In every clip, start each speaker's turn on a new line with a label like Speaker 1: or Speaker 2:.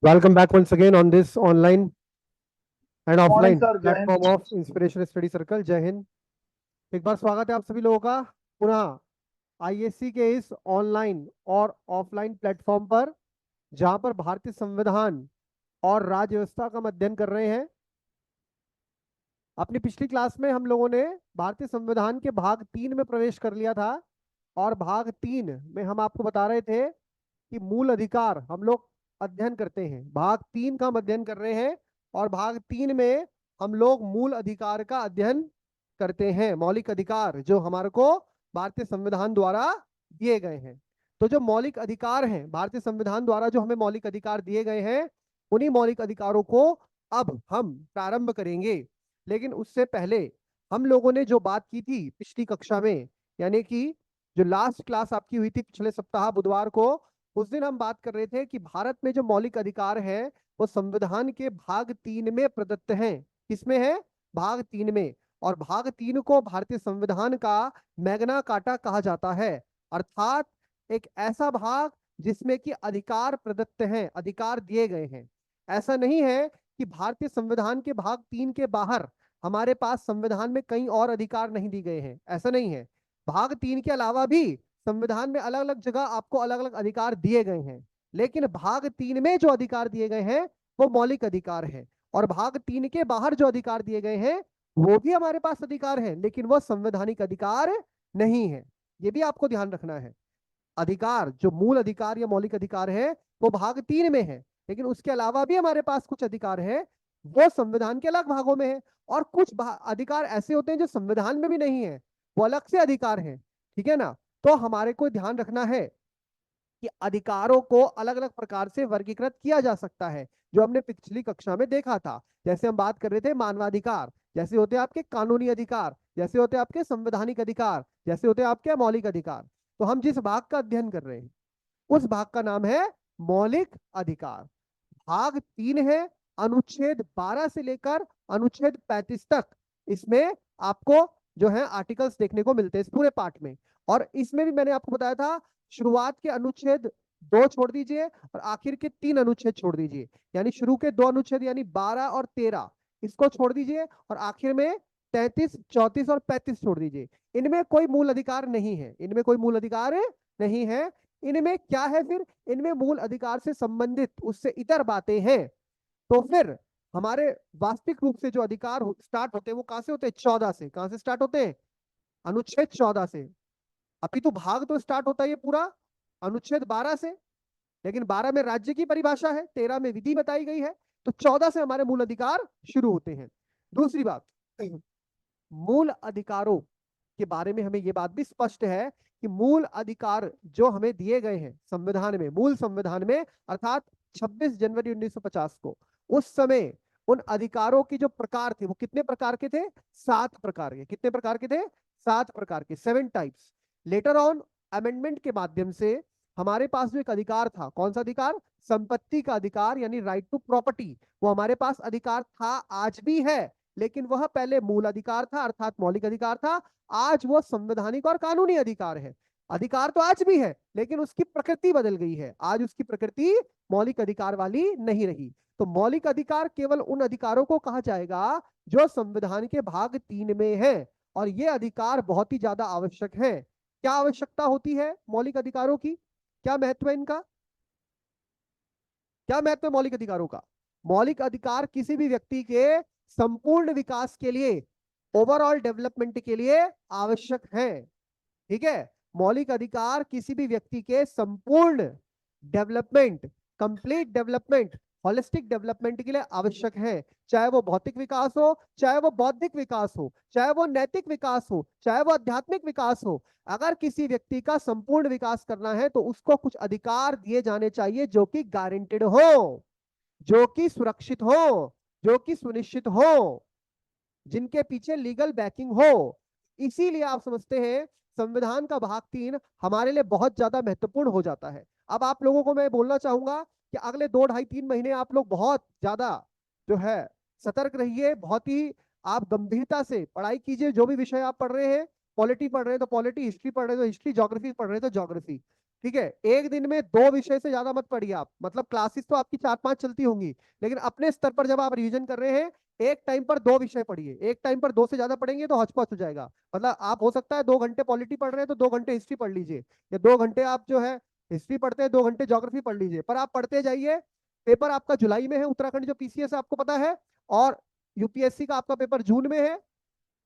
Speaker 1: Welcome back once again on this online and
Speaker 2: morning
Speaker 1: offline
Speaker 2: sir, जय Hind.
Speaker 1: platform of Inspiration Study Circle. जय हिंद। एक बार स्वागत है आप सभी लोगों का पुनः आईएससी के इस ऑनलाइन और ऑफलाइन प्लेटफॉर्म पर, जहां पर भारतीय संविधान और राज्य व्यवस्था का हम अध्ययन कर रहे हैं। अपनी पिछली क्लास में हम लोगों ने भारतीय संविधान के भाग 3 में प्रवेश कर लिया था और भाग 3 में हम आपको बता रहे थे कि मूल अधिकार हम लोग अध्ययन करते हैं। भाग 3 का हम अध्ययन कर रहे हैं और भाग 3 में हम लोग मूल अधिकार का अध्ययन करते हैं। मौलिक अधिकार जो हमारे को भारतीय संविधान द्वारा दिए गए हैं। तो जो मौलिक अधिकार हैं भारतीय संविधान द्वारा जो हमें मौलिक अधिकार दिए गए हैं, उन्हीं मौलिक अधिकारों को अब हम प्रारंभ करेंगे। लेकिन उससे पहले हम लोगों ने जो बात की थी पिछली कक्षा में, यानी कि जो लास्ट क्लास आपकी हुई थी पिछले सप्ताह बुधवार को, उस दिन हम बात कर रहे थे कि भारत में जो मौलिक अधिकार है वो संविधान के भाग 3 में प्रदत्त हैं। किसमें है? भाग 3 में। और भाग 3 को भारतीय संविधान का मैग्ना कार्टा कहा जाता है, अर्थात एक ऐसा भाग जिसमें कि अधिकार प्रदत्त हैं, अधिकार दिए गए हैं। ऐसा नहीं है कि भारतीय संविधान के भाग 3 के बाहर हमारे पास संविधान में कई और अधिकार नहीं दिए गए हैं, ऐसा नहीं है। भाग 3 के अलावा भी संविधान में अलग अलग जगह आपको अलग अलग अधिकार दिए गए हैं, लेकिन भाग 3 में जो अधिकार दिए गए हैं वो मौलिक अधिकार है। और भाग 3 के बाहर जो अधिकार दिए गए हैं वो भी हमारे पास अधिकार है, लेकिन वो संवैधानिक अधिकार नहीं है। ये भी आपको ध्यान रखना है। अधिकार जो मूल अधिकार या मौलिक अधिकार है वो भाग 3 में है, लेकिन उसके अलावा भी हमारे पास कुछ अधिकार है वो संविधान के अलग भागों में है। और कुछ अधिकार ऐसे होते हैं जो संविधान में भी नहीं है, वो अलग से अधिकार है। ठीक है ना? तो हमारे को ध्यान रखना है कि अधिकारों को अलग अलग प्रकार से वर्गीकृत किया जा सकता है, जो हमने पिछली कक्षा में देखा था। जैसे हम बात कर रहे थे मानवाधिकार, जैसे होते हैं आपके कानूनी अधिकार, जैसे होते हैं आपके संवैधानिक अधिकार, जैसे होते हैं आपके मौलिक अधिकार। तो हम जिस भाग का अध्ययन कर रहे हैं उस भाग का नाम है मौलिक अधिकार। भाग 3 है, अनुच्छेद 12 से लेकर अनुच्छेद 35 तक। इसमें आपको जो है आर्टिकल्स देखने को मिलते हैं इस पूरे पार्ट में। और इसमें भी मैंने आपको बताया था शुरुआत के अनुच्छेद 2 छोड़ दीजिए और आखिर के 3 अनुच्छेद छोड़ दीजिए, यानी शुरू के 2 अनुच्छेद यानी 12 और 13 इसको छोड़ दीजिए और आखिर में 33, 34 और 35 छोड़ दीजिए। इनमें कोई मूल अधिकार नहीं है, इनमें कोई मूल अधिकार नहीं है। इनमें क्या है फिर? इनमें मूल अधिकार से संबंधित उससे इतर बातें हैं। तो फिर हमारे वास्तविक रूप से जो अधिकार स्टार्ट होते हैं वो कहां से होते हैं? 14 से। कहां से स्टार्ट होते हैं? अनुच्छेद 14 से। अभी तो भाग तो स्टार्ट होता है ये पूरा अनुच्छेद 12 से, लेकिन 12 में राज्य की परिभाषा है, 13 में विधि बताई गई है। तो 14 से हमारे मूल अधिकार शुरू होते हैं। दूसरी बात, मूल अधिकारों के बारे में हमें यह बात भी स्पष्ट है कि मूल अधिकार जो हमें दिए गए हैं संविधान में, मूल संविधान में, अर्थात 26 जनवरी 1950 को, उस समय उन अधिकारों के जो प्रकार थे वो कितने प्रकार के थे? 7 प्रकार के। कितने प्रकार के थे? 7 प्रकार के, 7 टाइप्स। लेटर ऑन अमेंडमेंट के माध्यम से हमारे पास जो एक अधिकार था, कौन सा अधिकार? संपत्ति का अधिकार, यानी राइट टू प्रॉपर्टी। वो हमारे पास अधिकार था, आज भी है, लेकिन वह पहले मूल अधिकार था अर्थात मौलिक अधिकार था। आज वो संवैधानिक और कानूनी अधिकार है। अधिकार तो आज भी है, लेकिन उसकी प्रकृति बदल गई है। आज उसकी प्रकृति मौलिक अधिकार वाली नहीं रही। तो मौलिक अधिकार केवल उन अधिकारों को कहा जाएगा जो संविधान के भाग 3 में है, और ये अधिकार बहुत ही ज्यादा आवश्यक है। क्या आवश्यकता होती है मौलिक अधिकारों की? क्या महत्व है इनका? क्या महत्व है मौलिक अधिकारों का? मौलिक अधिकार किसी भी व्यक्ति के संपूर्ण विकास के लिए, ओवरऑल डेवलपमेंट के लिए आवश्यक है। ठीक है? मौलिक अधिकार किसी भी व्यक्ति के संपूर्ण development, complete development, holistic development के लिए आवश्यक है। चाहे वो भौतिक विकास हो, चाहे वो बौद्धिक विकास हो, चाहे वो नैतिक विकास हो, चाहे वो आध्यात्मिक विकास हो। अगर किसी व्यक्ति का संपूर्ण विकास करना है तो उसको कुछ अधिकार दिए जाने चाहिए जो कि गारंटेड हो, जो कि सुरक्षित हो, जो कि सुनिश्चित हो, जिनके पीछे लीगल बैकिंग हो। इसीलिए आप समझते हैं संविधान का भाग 3 हमारे लिए बहुत ज्यादा महत्वपूर्ण हो जाता है। अब आप लोगों को मैं बोलना चाहूंगा कि अगले 2, ढाई, 3 महीने आप लोग बहुत ज्यादा जो है सतर्क रहिए, बहुत ही आप गंभीरता से पढ़ाई कीजिए। जो भी विषय आप पढ़ रहे हैं, पॉलिटी पढ़ रहे हैं तो पॉलिटी, हिस्ट्री पढ़ रहे हैं तो हिस्ट्री, ज्योग्राफी पढ़ रहे हैं तो ज्योग्राफी। ठीक है, एक दिन में 2 विषय से ज्यादा मत पढ़िए आप, मतलब क्लासेस तो आपकी 4-5 चलती होंगी, लेकिन अपने स्तर पर जब आप रिवीजन कर रहे हैं, एक टाइम पर 2 विषय पढ़िए। एक टाइम पर 2 से ज्यादा पढ़ेंगे तो हौच-पौच हो जाएगा। मतलब आप हो सकता है 2 घंटे पॉलिटी पढ़ रहे हैं तो 2 घंटे हिस्ट्री पढ़ लीजिए, या 2 घंटे आप जो है हिस्ट्री पढ़ते हैं, 2 घंटे ज्योग्राफी पढ़ लीजिए, पर आप पढ़ते जाइए। पेपर आपका जुलाई में है, उत्तराखंड जो पीसीएस है आपको पता है, और यूपीएससी का आपका पेपर जून में है।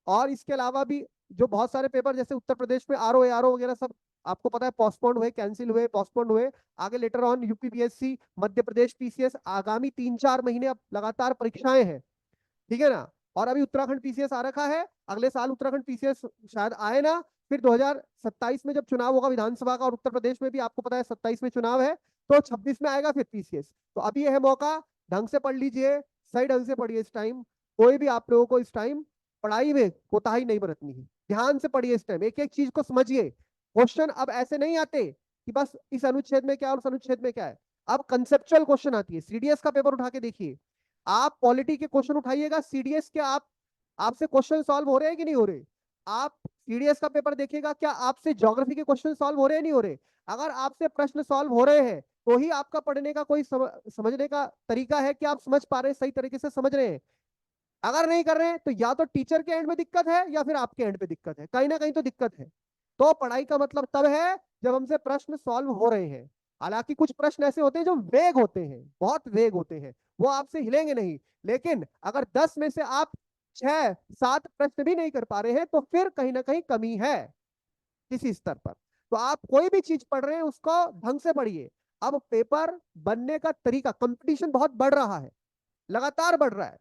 Speaker 1: और इसके अलावा भी जो बहुत सारे पेपर, जैसे उत्तर प्रदेश में आरओ वगैरह सब आपको पता है, पोस्टपोन्ड हुए, कैंसिल हुए, पोस्टपोन्ड हुए। आगे later on UPPSC, Madhya Pradesh PCS, आगामी 3-4 महीने अब लगातार परीक्षाएं हैं, ठीक है ना। और अभी उत्तराखंड पीसीएस आ रखा है, अगले साल उत्तराखंड पीसीएस शायद आए ना। फिर 2027 में जब चुनाव होगा विधानसभा का, और उत्तर प्रदेश में भी आपको पता है 27 में चुनाव है, तो 26 में आएगा फिर पीसीएस। तो अभी यह है मौका, ढंग से पढ़ लीजिए, सही ढंग से पढ़िए इस टाइम। कोई भी आप लोगों को इस टाइम पढ़ाई में कोताही नहीं बरतनी है, ध्यान से पढ़िए इस टाइम, एक एक चीज को समझिए। क्वेश्चन अब ऐसे नहीं आते कि बस इस अनुच्छेद में क्या है और उस अनुच्छेद में क्या है, अब कंसेप्चुअल क्वेश्चन आती है। सीडीएस का पेपर उठा के देखिए, आप पॉलिटी के क्वेश्चन उठाइएगा, सीडीएस के आप आपसे क्वेश्चन सॉल्व हो रहे हैं कि नहीं हो रहे। आप सीडीएस का पेपर देखिएगा, क्या आपसे ज्योग्राफी के क्वेश्चन सॉल्व हो रहे हैं नहीं हो रहे। अगर आपसे प्रश्न सॉल्व हो रहे हैं तो ही आपका पढ़ने का कोई समझने का तरीका है कि आप समझ पा रहे हैं, सही तरीके से समझ रहे हैं। अगर नहीं कर रहे हैं तो या तो टीचर के एंड में दिक्कत है या फिर आपके एंड पे दिक्कत है, कहीं ना कहीं तो दिक्कत है। तो पढ़ाई का मतलब तब है जब हमसे प्रश्न सॉल्व हो रहे हैं। हालांकि कुछ प्रश्न ऐसे होते हैं जो वेग होते हैं, बहुत वेग होते हैं, वो आपसे हिलेंगे नहीं। लेकिन अगर 10 में से आप 6-7 प्रश्न भी नहीं कर पा रहे हैं तो फिर कहीं ना कहीं कमी है किसी स्तर पर। तो आप कोई भी चीज पढ़ रहे हैं उसको ढंग से पढ़िए। अब पेपर बनने का तरीका, कंपटीशन बहुत बढ़ रहा है, लगातार बढ़ रहा है।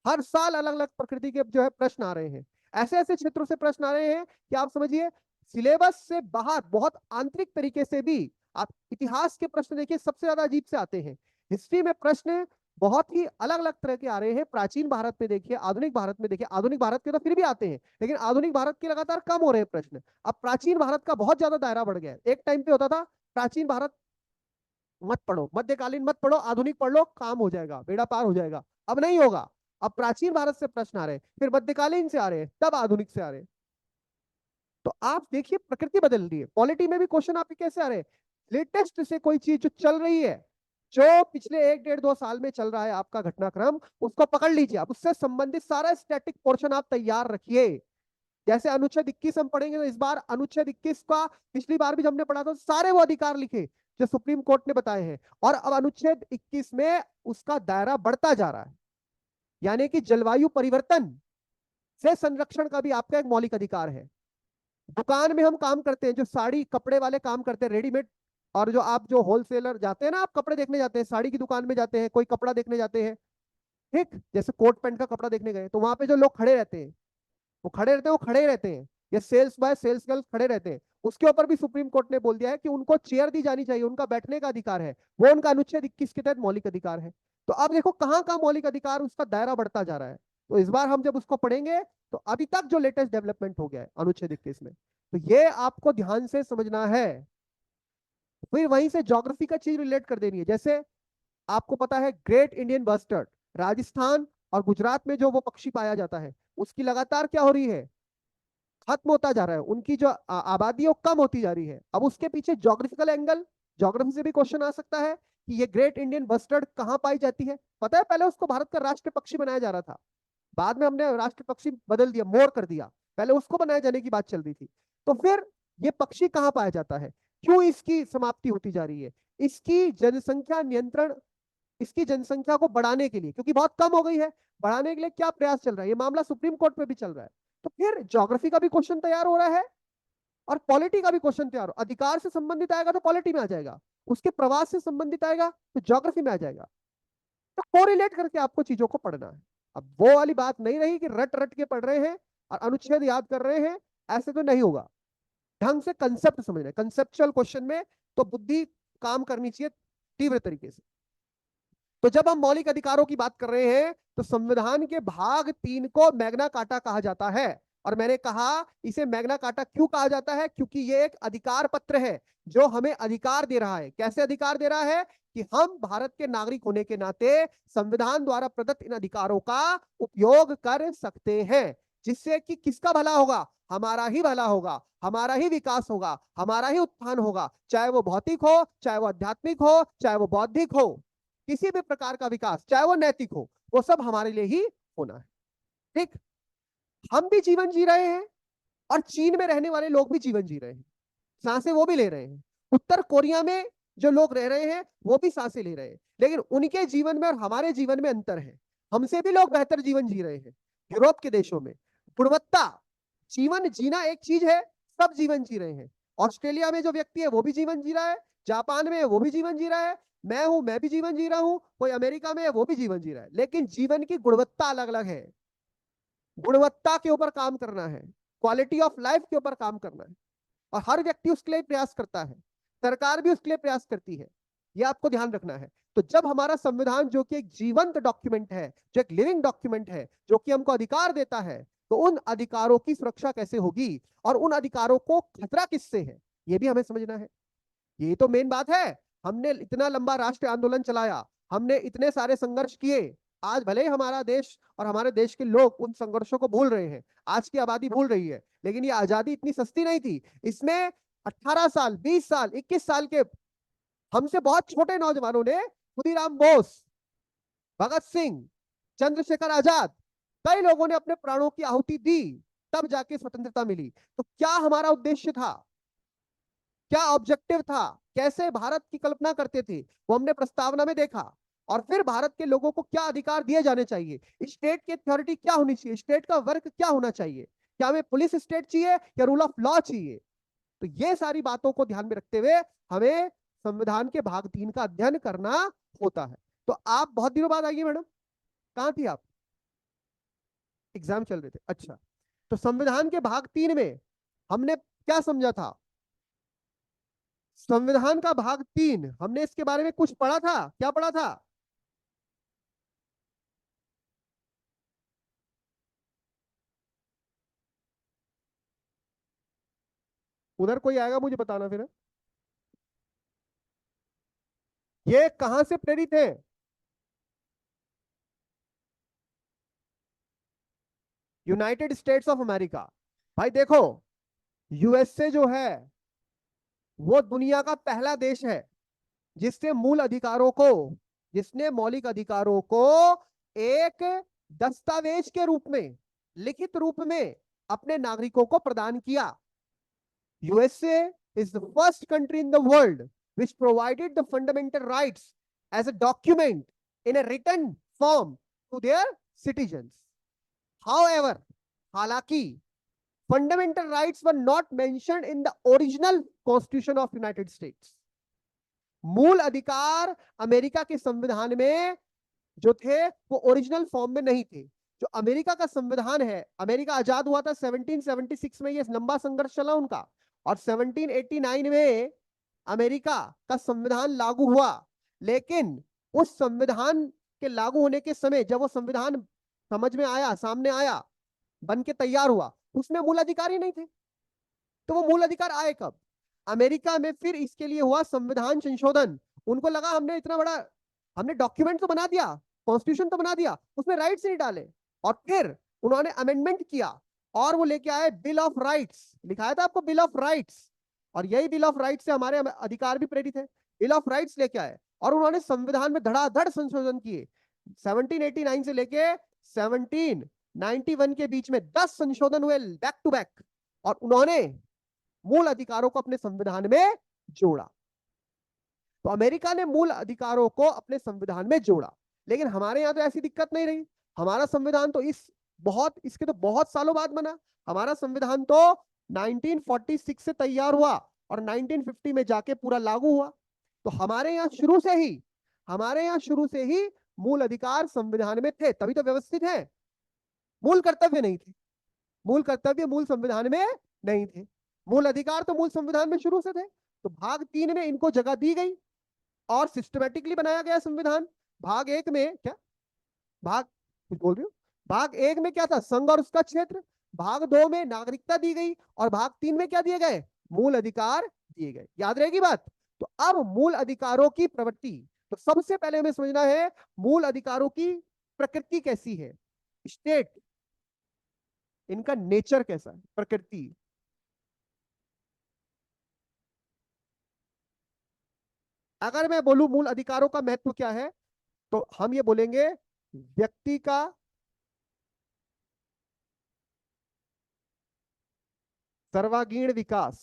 Speaker 1: हर साल अलग अलग प्रकृति के जो है प्रश्न आ रहे हैं, ऐसे ऐसे क्षेत्रों से प्रश्न आ रहे हैं कि आप समझिए सिलेबस से बाहर, बहुत आंतरिक तरीके से भी। आप इतिहास के प्रश्न देखिए, सबसे ज्यादा अजीब से आते हैं। हिस्ट्री में प्रश्न बहुत ही अलग अलग तरह के आ रहे हैं। प्राचीन भारत में देखिए, आधुनिक भारत में देखिए, आधुनिक भारत के तो फिर भी आते हैं, लेकिन आधुनिक भारत के लगातार कम हो रहे हैं प्रश्न। अब प्राचीन भारत का बहुत ज्यादा दायरा बढ़ गया है। एक टाइम पे होता था प्राचीन भारत मत पढ़ो, मध्यकालीन मत पढ़ो, आधुनिक पढ़ लो, काम हो जाएगा, बेड़ा पार हो जाएगा। अब नहीं होगा। अब प्राचीन भारत से प्रश्न आ रहे हैं, फिर मध्यकालीन से आ रहे हैं, तब आधुनिक से आ रहे हैं। तो आप देखिए प्रकृति बदल रही है। पॉलिटी में भी क्वेश्चन आपके कैसे आ रहे हैं, लेटेस्ट से कोई चीज जो चल रही है, जो पिछले 1-1.5 साल में चल रहा है आपका घटनाक्रम, उसको पकड़ लीजिए। आप उससे संबंधित सारा स्टैटिक पोर्शन आप तैयार रखिए। जैसे अनुच्छेद 21 हम पढ़ेंगे, तो इस बार अनुच्छेद 21 का, पिछली बार भी हमने पढ़ा था, सारे वो अधिकार लिखे जो सुप्रीम कोर्ट ने बताए हैं। और अब अनुच्छेद 21 में उसका दायरा बढ़ता जा रहा है, यानी कि जलवायु परिवर्तन से संरक्षण का भी आपका एक मौलिक अधिकार है। दुकान में हम काम करते हैं, जो साड़ी कपड़े वाले काम करते हैं रेडीमेड, और जो आप जो होलसेलर जाते हैं ना, आप कपड़े देखने जाते हैं, साड़ी की दुकान में जाते हैं, कोई कपड़ा देखने जाते हैं, ठीक, जैसे कोट पैंट का कपड़ा देखने गए, तो वहां पे जो लोग खड़े रहते हैं, वो खड़े रहते हैं, वो खड़े ही रहते हैं, या सेल्स बॉय सेल्स गर्ल खड़े रहते हैं। उसके ऊपर भी सुप्रीम कोर्ट ने बोल दिया है कि उनको चेयर दी जानी चाहिए, उनका बैठने का अधिकार है, वो उनका अनुच्छेद 21 के तहत मौलिक अधिकार है। तो अब देखो कहाँ कहाँ मौलिक अधिकार, उसका दायरा बढ़ता जा रहा है। तो इस बार हम जब उसको पढ़ेंगे, तो अभी तक जो लेटेस्ट डेवलपमेंट हो गया है अनुच्छेद 21 में, तो ये आपको ध्यान से समझना है। फिर वहीं से ज्योग्राफी का चीज रिलेट कर देनी है। जैसे आपको पता है ग्रेट इंडियन बस्टर्ड, राजस्थान और गुजरात में जो वो पक्षी पाया जाता है, उसकी लगातार क्या हो रही है, खत्म होता जा रहा है, उनकी जो आबादी है वो कम होती जा रही है। अब उसके पीछे ज्योग्राफिकल एंगल, ज्योग्राफी से भी क्वेश्चन आ सकता है कि ये ग्रेट इंडियन बस्टर्ड कहाँ पाई जाती है। पता है पहले उसको भारत का राष्ट्रीय पक्षी बनाया जा रहा था, बाद में हमने राष्ट्रीय पक्षी बदल दिया, मोर कर दिया, पहले उसको बनाए जाने की बात चल रही थी। तो फिर ये पक्षी कहाँ पाया जाता है, क्यों इसकी समाप्ति होती जा रही है। इसकी जनसंख्या नियंत्रण, इसकी जनसंख्या को बढ़ाने के लिए, क्योंकि बहुत कम हो गई है, बढ़ाने के लिए क्या प्रयास चल रहा है, ये मामला सुप्रीम कोर्ट में भी चल रहा है। तो फिर ज्योग्राफी का भी क्वेश्चन तैयार हो रहा है और पॉलिटी का भी क्वेश्चन तैयार हो। अधिकार से संबंधित आएगा तो पॉलिटी में आ जाएगा, उसके प्रवास से संबंधित आएगा तो ज्योग्राफी में आ जाएगा। तो कोरिलेट करके आपको चीजों को पढ़ना है। अब वो वाली बात नहीं रही कि रट रट के पढ़ रहे हैं और अनुच्छेद याद कर रहे हैं, ऐसे तो नहीं होगा। ढंग से कंसेप्ट समझना है, कंसेप्चुअल क्वेश्चन में तो बुद्धि काम करनी चाहिए तीव्र तरीके से। तो जब हम मौलिक अधिकारों की बात कर रहे हैं, तो संविधान के भाग 3 को मैग्ना कार्टा कहा जाता है। और मैंने कहा इसे मैग्ना कार्टा क्यों कहा जाता है, क्योंकि ये एक अधिकार पत्र है जो हमें अधिकार दे रहा है। कैसे अधिकार दे रहा है कि हम भारत के नागरिक होने के नाते संविधान द्वारा प्रदत्त इन अधिकारों का उपयोग कर सकते हैं, जिससे कि किसका भला होगा, हमारा ही भला होगा, हमारा ही विकास होगा, हमारा ही उत्थान होगा, चाहे वो भौतिक हो, चाहे वो आध्यात्मिक हो, चाहे वो बौद्धिक हो, किसी भी प्रकार का विकास, चाहे वो नैतिक हो, वो सब हमारे लिए ही होना है। ठीक, हम भी जीवन जी रहे हैं और चीन में रहने वाले लोग भी जीवन जी रहे हैं, सांसें वो भी ले रहे हैं। उत्तर कोरिया में जो लोग रह रहे हैं वो भी सांसें ले रहे हैं, लेकिन उनके जीवन में और हमारे जीवन में अंतर है। हमसे भी लोग बेहतर जीवन जी रहे हैं। यूरोप के देशों में गुणवत्ता जीवन जीना एक चीज है, सब जीवन जी रहे हैं। ऑस्ट्रेलिया में जो व्यक्ति है वो भी जीवन जी रहा है, जापान में वो भी जीवन जी रहा है, मैं हूं मैं भी जीवन जी रहा हूं, कोई अमेरिका में है वो भी जीवन जी रहा है, लेकिन जीवन की गुणवत्ता अलग अलग है। गुणवत्ता के ऊपर काम करना है, क्वालिटी ऑफ लाइफ के ऊपर काम करना है, और हर व्यक्ति उसके लिए प्रयास करता है, सरकार भी उसके लिए प्रयास करती है। यह आपको ध्यान रखना है। तो जब हमारा संविधान जो कि एक जीवंत डॉक्यूमेंट है, जो एक लिविंग डॉक्यूमेंट है, जो कि हमको अधिकार देता है, तो उन अधिकारों की सुरक्षा कैसे होगी और उन अधिकारों को खतरा किससे है, यह भी हमें समझना है। यही तो मेन बात है। हमने इतना लंबा राष्ट्रीय आंदोलन चलाया, हमने इतने सारे संघर्ष किए, आज भले ही हमारा देश और हमारे देश के लोग उन संघर्षों को भूल रहे हैं, आज की आबादी भूल रही है, लेकिन ये आजादी इतनी सस्ती नहीं थी। इसमें 18 साल, 20 साल, 21 साल के हमसे बहुत छोटे नौजवानों ने, खुदीराम बोस, भगत सिंह, चंद्रशेखर आजाद, कई लोगों ने अपने प्राणों की आहुति दी, तब जाके स्वतंत्रता मिली। तो क्या हमारा उद्देश्य था, क्या ऑब्जेक्टिव था, कैसे भारत की कल्पना करते थे, वो हमने प्रस्तावना में देखा। और फिर भारत के लोगों को क्या अधिकार दिए जाने चाहिए, स्टेट की अथॉरिटी क्या होनी चाहिए, स्टेट का वर्क क्या होना चाहिए, क्या हमें पुलिस स्टेट चाहिए या रूल ऑफ लॉ चाहिए। तो ये सारी बातों को ध्यान में रखते हुए हमें संविधान के भाग 3 का अध्ययन करना होता है। तो आप बहुत दिनों बाद आइए मैडम, कहां थी आप, एग्जाम चल रहे थे, अच्छा। तो संविधान के भाग 3 में हमने क्या समझा था, संविधान का भाग 3 हमने इसके बारे में कुछ पढ़ा था, क्या पढ़ा था? उधर कोई आएगा मुझे बताना फिर। ये कहां से प्रेरित है? United states of America. भाई देखो, यूएसए जो है वो दुनिया का पहला देश है जिसने मूल अधिकारों को, जिसने मौलिक अधिकारों को एक दस्तावेज के रूप में, लिखित रूप में अपने नागरिकों को प्रदान किया। USA is the first country in the world which provided the fundamental rights as a document in a written form to their citizens. However, हालांकि fundamental rights were not mentioned in the original Constitution of United States. मूल अधिकार America के संविधान में जो थे वो original form में नहीं थे। जो अमेरिका का संविधान है, अमेरिका आजाद हुआ था 1776 में, ये लंबा संघर्ष चला उनका, और 1789 में अमेरिका का संविधान लागू हुआ। लेकिन उस संविधान के लागू होने के समय जब वो संविधान समझ में आया, सामने आया, बन के तैयार हुआ, उसमें मूल अधिकार ही नहीं थे। तो वो मूल अधिकार आए कब? अमेरिका में फिर इसके लिए हुआ संविधान संशोधन। उनको लगा हमने इतना बड़ा, हमने डॉक्यूमेंट तो बना दिया, कॉन्स्टिट्यूशन तो बना दिया, उसमें राइट्स नहीं डाले, और फिर उन्होंने अमेंडमेंट किया और वो लेके आए बिल ऑफ राइट्स। लिखाया था आपको बिल ऑफ राइट्स, और यही बिल ऑफ राइट्स से हमारे अधिकार भी प्रेरित है। बिल ऑफ राइट्स लेके आए और उन्होंने संविधान में धड़ाधड़ संशोधन किए। 1789 से लेके 1791 के बीच में 10 संशोधन हुए बैक टू बैक, और उन्होंने मूल अधिकारों को अपने संविधान में जोड़ा। तो अमेरिका ने मूल अधिकारों को अपने संविधान में जोड़ा, लेकिन हमारे यहाँ तो ऐसी दिक्कत नहीं रही। हमारा संविधान तो इसके तो बहुत सालों बाद बना। हमारा संविधान तो 1946 से तैयार हुआ और 1950 में जाके पूरा लागू हुआ। तो हमारे यहाँ शुरू से ही मूल अधिकार संविधान में थे, तभी तो व्यवस्थित है। मूल कर्तव्य नहीं थे, मूल कर्तव्य मूल संविधान में नहीं थे, मूल अधिकार तो मूल संविधान में शुरू से थे। तो भाग 3 में इनको जगह दी गई और सिस्टमेटिकली बनाया गया संविधान। भाग 1 में क्या, भाग कुछ बोल रही हो, भाग 1 में क्या था, संघ और उसका क्षेत्र। भाग 2 में नागरिकता दी गई और भाग 3 में क्या दिए गए, मूल अधिकार दिए गए। याद रहेगी बात। तो अब मूल अधिकारों की प्रवृत्ति, तो सबसे पहले हमें समझना है मूल अधिकारों की प्रकृति कैसी है। स्टेट इनका नेचर कैसा है, प्रकृति। अगर मैं बोलूं मूल अधिकारों का महत्व क्या है, तो हम ये बोलेंगे व्यक्ति का सर्वांगीण विकास।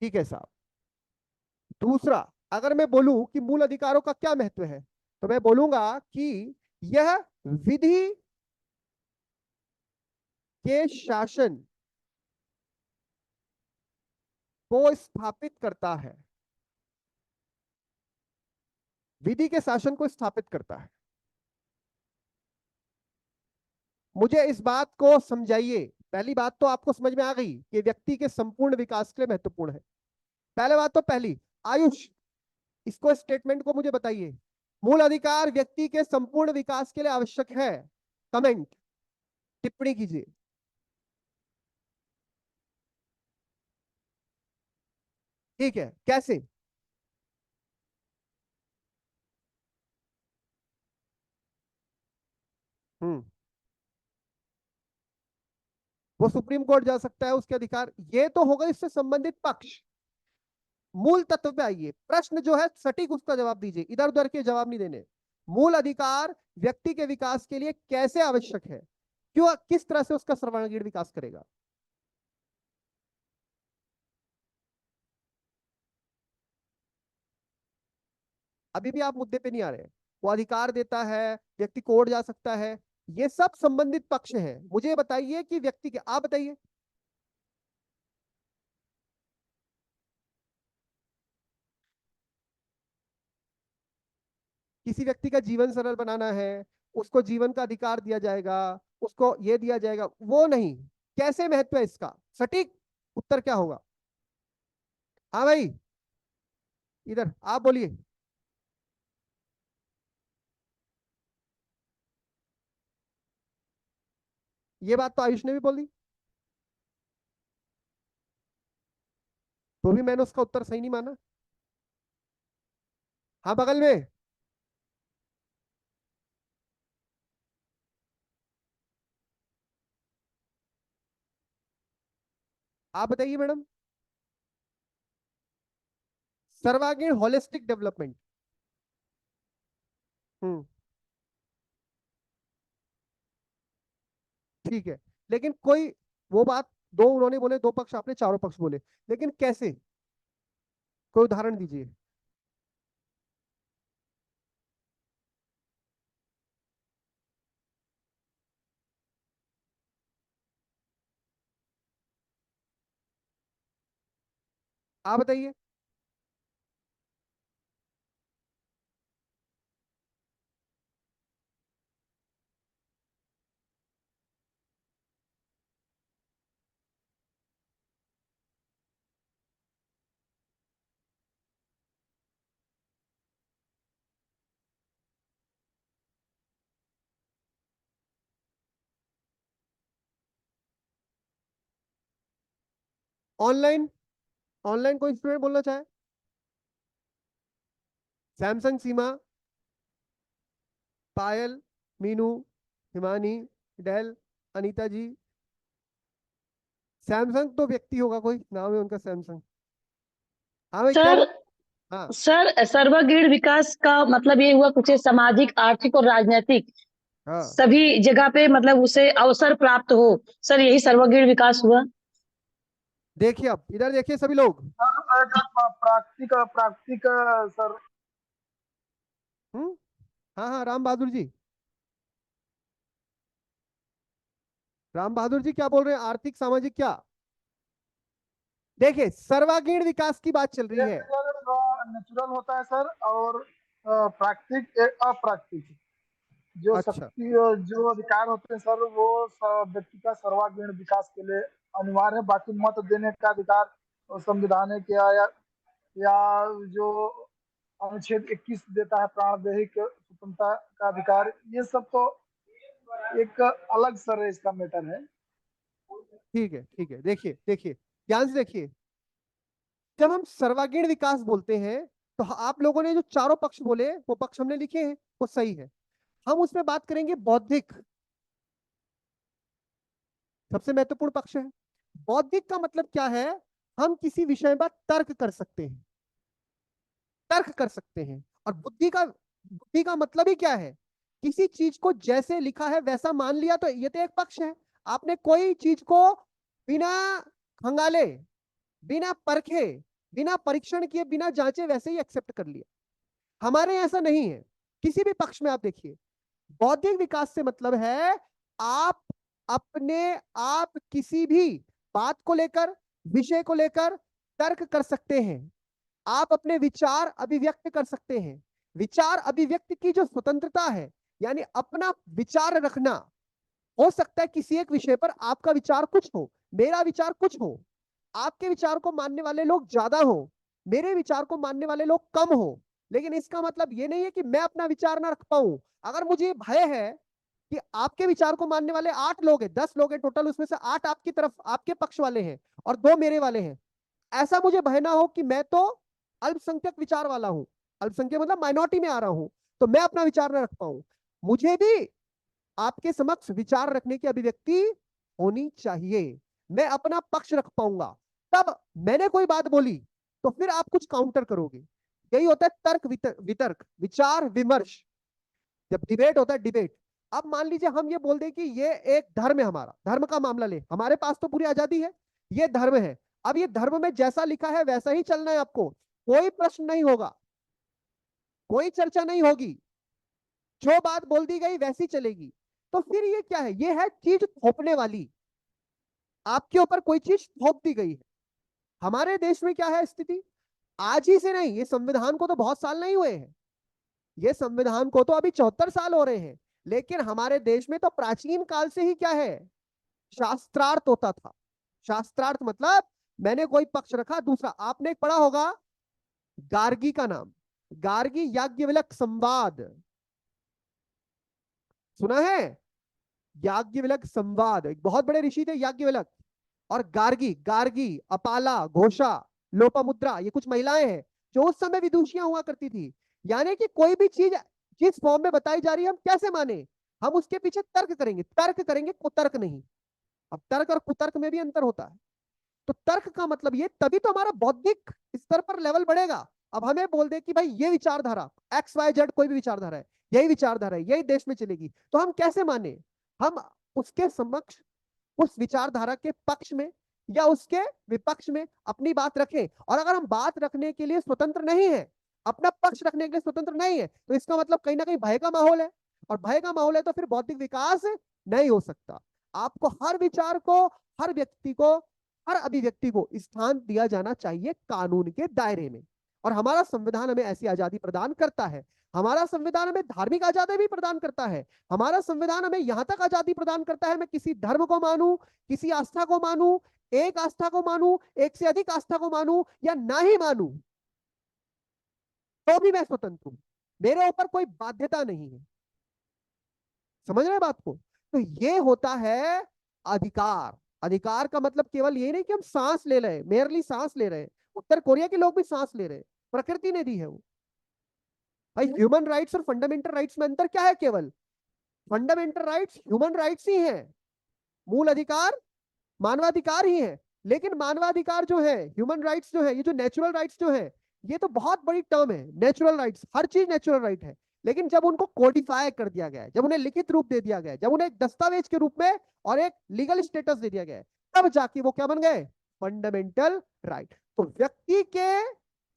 Speaker 1: ठीक है साहब। दूसरा, अगर मैं बोलूं कि मूल अधिकारों का क्या महत्व है, तो मैं बोलूंगा कि यह विधि के शासन को स्थापित करता है। विधि के शासन को स्थापित करता है। मुझे इस बात को समझाइए। पहली बात तो आपको समझ में आ गई कि व्यक्ति के संपूर्ण विकास के लिए महत्वपूर्ण है। पहले बात तो पहली, आयुष, इसको स्टेटमेंट को मुझे बताइए। मूल अधिकार व्यक्ति के संपूर्ण विकास के लिए आवश्यक है। कमेंट, टिप्पणी कीजिए। ठीक है, कैसे? हम्म। वो सुप्रीम कोर्ट जा सकता है, उसके अधिकार, ये तो होगा इससे संबंधित पक्ष। मूल तत्व पे आइए, प्रश्न जो है सटीक उसका जवाब दीजिए, इधर उधर के जवाब नहीं देने। मूल अधिकार व्यक्ति के विकास के लिए कैसे आवश्यक है, क्यों, किस तरह से उसका सर्वांगीण विकास करेगा? अभी भी आप मुद्दे पे नहीं आ रहे। वो अधिकार देता है, व्यक्ति कोर्ट जा सकता है, ये सब संबंधित पक्ष है। मुझे बताइए कि व्यक्ति के, आप बताइए। किसी व्यक्ति का जीवन सरल बनाना है, उसको जीवन का अधिकार दिया जाएगा, उसको ये दिया जाएगा, वो नहीं। कैसे महत्व है इसका, सटीक उत्तर क्या होगा? हाँ भाई, इधर आप बोलिए। ये बात तो आयुष ने भी बोली, तो भी मैंने उसका उत्तर सही नहीं माना। हाँ, बगल में। आप बताइए मैडम। सर्वांगीण होलिस्टिक डेवलपमेंट। हम्म। ठीक है, लेकिन कोई, वो बात, दो उन्होंने बोले, दो पक्ष आपने, चारों पक्ष बोले, लेकिन कैसे? कोई उदाहरण दीजिए। आप बताइए। ऑनलाइन, ऑनलाइन कोई स्टूडेंट बोलना चाहे? सैमसंग सीमा, पायल, मीनू, हिमानी, डेल, अनीता जी। सैमसंग तो व्यक्ति होगा, कोई नाम है उनका सैमसंग। हाँ भाई, क्या
Speaker 2: सर
Speaker 1: बोल? हाँ।
Speaker 2: सर सर्वांगीण विकास का मतलब ये हुआ कुछ सामाजिक, आर्थिक और राजनीतिक
Speaker 1: हाँ,
Speaker 2: सभी जगह पे मतलब उसे अवसर प्राप्त हो। सर यही सर्वांगीण विकास हुआ।
Speaker 1: देखिए, अब इधर देखिए सभी लोग।
Speaker 3: प्राकृतिक प्राकृतिक सर।
Speaker 1: हम्म। हाँ हाँ, राम बहादुर जी। राम बहादुर जी क्या बोल रहे हैं, आर्थिक सामाजिक क्या? देखिए, सर्वांगीण विकास की बात चल रही है।
Speaker 3: नेचुरल होता है सर, और प्राकृतिक अप्राकृतिक जो
Speaker 1: अच्छा।
Speaker 3: शक्ति, जो अधिकार होते हैं सर, वो व्यक्ति का सर्वांगीण विकास के लिए अनिवार्य है। बाकी मत देने का अधिकार संविधान के या जो अनुच्छेद 21 देता है प्राणदैहिक स्वतंत्रता का अधिकार, ये सब तो एक अलग सर इसका मैटर है।
Speaker 1: ठीक है, ठीक है, देखिए देखिए, ध्यान से देखिए। जब हम सर्वांगीण विकास बोलते हैं, तो आप लोगों ने जो चारों पक्ष बोले, वो पक्ष हमने लिखे हैं, वो सही है। हम उसमें बात करेंगे बौद्धिक, सबसे महत्वपूर्ण पक्ष है। बौद्धिक का मतलब क्या है? हम किसी विषय पर तर्क कर सकते हैं, तर्क कर सकते हैं। और बुद्धि का मतलब ही क्या है? किसी चीज को जैसे लिखा है वैसा मान लिया, तो ये तो एक पक्ष है। आपने कोई चीज को बिना खंगाले, बिना परखे, बिना परीक्षण किए, बिना जांचे वैसे ही एक्सेप्ट कर लिया। हमारे यहाँ ऐसा नहीं है। किसी भी पक्ष में आप देखिए, बौद्धिक विकास से मतलब है आप अपने आप किसी भी बात को लेकर, विषय को लेकर तर्क कर सकते हैं। आप अपने विचार अभिव्यक्त कर सकते हैं। विचार अभिव्यक्ति की जो स्वतंत्रता है, यानी अपना विचार रखना। हो सकता है किसी एक विषय पर आपका विचार कुछ हो, मेरा विचार कुछ हो, आपके विचार को मानने वाले लोग ज्यादा हो, मेरे विचार को मानने वाले लोग कम हो, लेकिन इसका मतलब ये नहीं है कि मैं अपना विचार ना रख पाऊं। अगर मुझे भय है कि आपके विचार को मानने वाले 8 लोग हैं, 10 लोग हैं टोटल, उसमें से 8 आपकी तरफ, आपके पक्ष वाले हैं और 2 मेरे वाले हैं, ऐसा मुझे भय ना हो कि मैं तो अल्पसंख्यक विचार वाला हूं, अल्पसंख्यक मतलब माइनॉरिटी में आ रहा हूं, तो मैं अपना विचार ना रख पाऊं। मुझे भी आपके समक्ष विचार रखने की अभिव्यक्ति होनी चाहिए। मैं अपना पक्ष रख पाऊंगा। तब मैंने कोई बात बोली तो फिर आप कुछ काउंटर करोगे। यही होता है तर्क वितर्क, विचार विमर्श, जब डिबेट होता है, डिबेट। अब मान लीजिए हम ये बोल दें कि ये एक धर्म है, हमारा धर्म का मामला ले, हमारे पास तो पूरी आजादी है, ये धर्म है। अब ये धर्म में जैसा लिखा है वैसा ही चलना है आपको, कोई प्रश्न नहीं होगा, कोई चर्चा नहीं होगी, जो बात बोल दी गई वैसी चलेगी। तो फिर ये क्या है? ये है चीज थोपने वाली। आपके ऊपर कोई चीज थोप दी गई है। हमारे देश में क्या है स्थिति? आज ही से नहीं, ये संविधान को तो बहुत साल नहीं हुए हैं, ये संविधान को तो अभी 74 साल हो रहे हैं, लेकिन हमारे देश में तो प्राचीन काल से ही क्या है, शास्त्रार्थ होता था। शास्त्रार्थ मतलब मैंने कोई पक्ष रखा, दूसरा, आपने पढ़ा होगा गार्गी का नाम, गार्गी याज्ञवल्क्य संवाद सुना है? याज्ञवल्क्य संवाद, एक बहुत बड़े ऋषि थे याज्ञवल्क्य। और गार्गी, गार्गी, अपाला, घोषा, लोपामुद्रा, ये कुछ महिलाएं हैं जो उस समय विदुषियां हुआ करती थी। यानी कि कोई भी चीज जिस फॉर्म में बताई जा रही है हम कैसे माने? हम उसके पीछे तर्क करेंगे, तर्क करेंगे, कुतर्क नहीं। अब तर्क और कुतर्क में भी अंतर होता है। तो तर्क का मतलब ये, तभी तो हमारा बौद्धिक स्तर पर लेवल बढ़ेगा। अब हमें बोल दे कि भाई ये विचारधारा XYZ, कोई भी विचारधारा है, यही विचारधारा है, यही देश में चलेगी, तो हम कैसे माने? हम उसके समक्ष, उस विचारधारा के पक्ष में या उसके विपक्ष में अपनी बात रखें। और अगर हम बात रखने के लिए स्वतंत्र नहीं है, अपना पक्ष रखने के लिए स्वतंत्र नहीं है, तो इसका मतलब कहीं ना कहीं भय का माहौल है। और भय का माहौल है तो फिर बौद्धिक विकास नहीं हो सकता। आपको हर विचार को, हर व्यक्ति को, हर अभिव्यक्ति को स्थान दिया जाना चाहिए कानून के दायरे में। और हमारा संविधान हमें ऐसी आजादी प्रदान करता है। हमारा संविधान हमें धार्मिक आजादी भी प्रदान करता है। हमारा संविधान हमें यहां तक आजादी प्रदान करता है, मैं किसी धर्म को मानूं, किसी आस्था को मानूं, एक आस्था को मानूं, एक से अधिक आस्था को मानूं या ना ही मानूं, तो भी मैं स्वतंत्र हूं। मेरे ऊपर कोई बाध्यता नहीं है। समझ रहे हैं बात को? तो ये होता है अधिकार। अधिकार का मतलब केवल ये नहीं कि हम सांस ले रहे हैं, मेयरली सांस ले रहे हैं। उत्तर कोरिया के लोग भी सांस ले रहे हैं, प्रकृति ने दी है वो। भाई ह्यूमन राइट्स और फंडामेंटल राइट्स में अंतर क्या है? केवल फंडामेंटल राइट्स ह्यूमन राइट्स ही हैं, मूल अधिकार मानवाधिकार ही है। लेकिन मानवाधिकार जो है, ह्यूमन राइट्स जो है, ये जो नेचुरल राइट्स जो है, ये तो बहुत बड़ी टर्म है। नेचुरल राइट्स, हर चीज नेचुरल राइट है, लेकिन जब उनको कोडिफाई कर दिया गया है, जब उन्हें लिखित रूप दे दिया गया है, जब उन्हें एक दस्तावेज के रूप में और एक लीगल स्टेटस दे दिया गया है, तब जाके वो क्या बन गए? Fundamental right. तो व्यक्ति के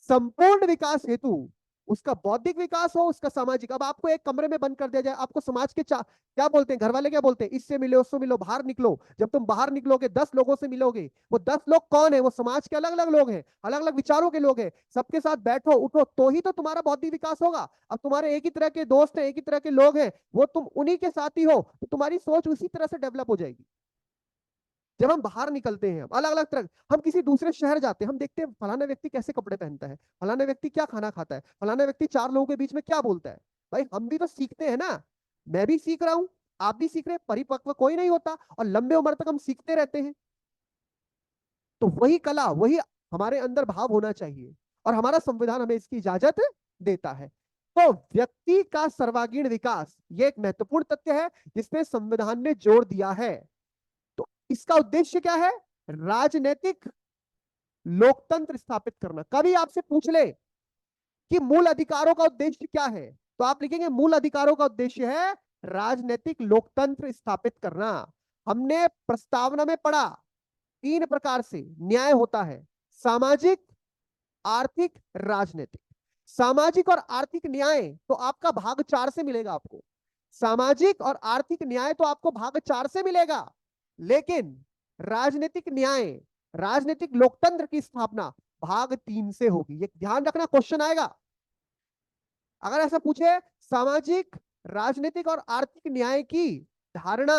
Speaker 1: संपूर्ण विकास हेतु, उसका बौद्धिक विकास हो, उसका सामाजिक। अब आपको एक कमरे में बंद कर दिया जाए, आपको समाज के क्या बोलते हैं, घर वाले क्या बोलते हैं, इससे मिलो, उससे मिलो, बाहर निकलो। जब तुम बाहर निकलोगे, 10 लोगों से मिलोगे, वो 10 लोग कौन है? वो समाज के अलग अलग लोग हैं, अलग अलग विचारों के लोग हैं। सबके साथ बैठो उठो तो ही तो तुम्हारा बौद्धिक विकास होगा। अब तुम्हारे एक ही तरह के दोस्त हैं, एक ही तरह के लोग हैं, वो तुम उन्हीं के साथ ही हो, तो तुम्हारी सोच उसी तरह से डेवलप हो जाएगी। जब हम बाहर निकलते हैं, अलग अलग तरह, हम किसी दूसरे शहर जाते हैं, हम देखते हैं फलाना व्यक्ति कैसे कपड़े पहनता है, फलाना व्यक्ति क्या खाना खाता है, फलाना व्यक्ति 4 लोगों के बीच में क्या बोलता है। भाई हम भी तो सीखते हैं ना, मैं भी सीख रहा हूं, आप भी सीख रहे हैं। परिपक्व कोई नहीं होता, और लंबे उम्र तक हम सीखते रहते हैं। तो वही कला, वही हमारे अंदर भाव होना चाहिए, और हमारा संविधान हमें इसकी इजाजत देता है। तो व्यक्ति का सर्वांगीण विकास, ये एक महत्वपूर्ण तथ्य है जिसपे संविधान ने जोर दिया है। तो इसका उद्देश्य क्या है? राजनीतिक लोकतंत्र स्थापित करना। कभी आपसे पूछ ले कि मूल अधिकारों का उद्देश्य क्या है, तो आप लिखेंगे मूल अधिकारों का उद्देश्य है राजनीतिक लोकतंत्र स्थापित करना। हमने प्रस्तावना में पढ़ा 3 प्रकार से न्याय होता है, सामाजिक, आर्थिक, राजनीतिक। सामाजिक और आर्थिक न्याय तो आपका भाग 4 से मिलेगा आपको। सामाजिक और आर्थिक न्याय तो आपको भाग 4 से मिलेगा, लेकिन राजनीतिक न्याय, राजनीतिक लोकतंत्र की स्थापना भाग 3 से होगी। ये ध्यान रखना, क्वेश्चन आएगा। अगर ऐसा पूछे सामाजिक, राजनीतिक और आर्थिक न्याय की धारणा,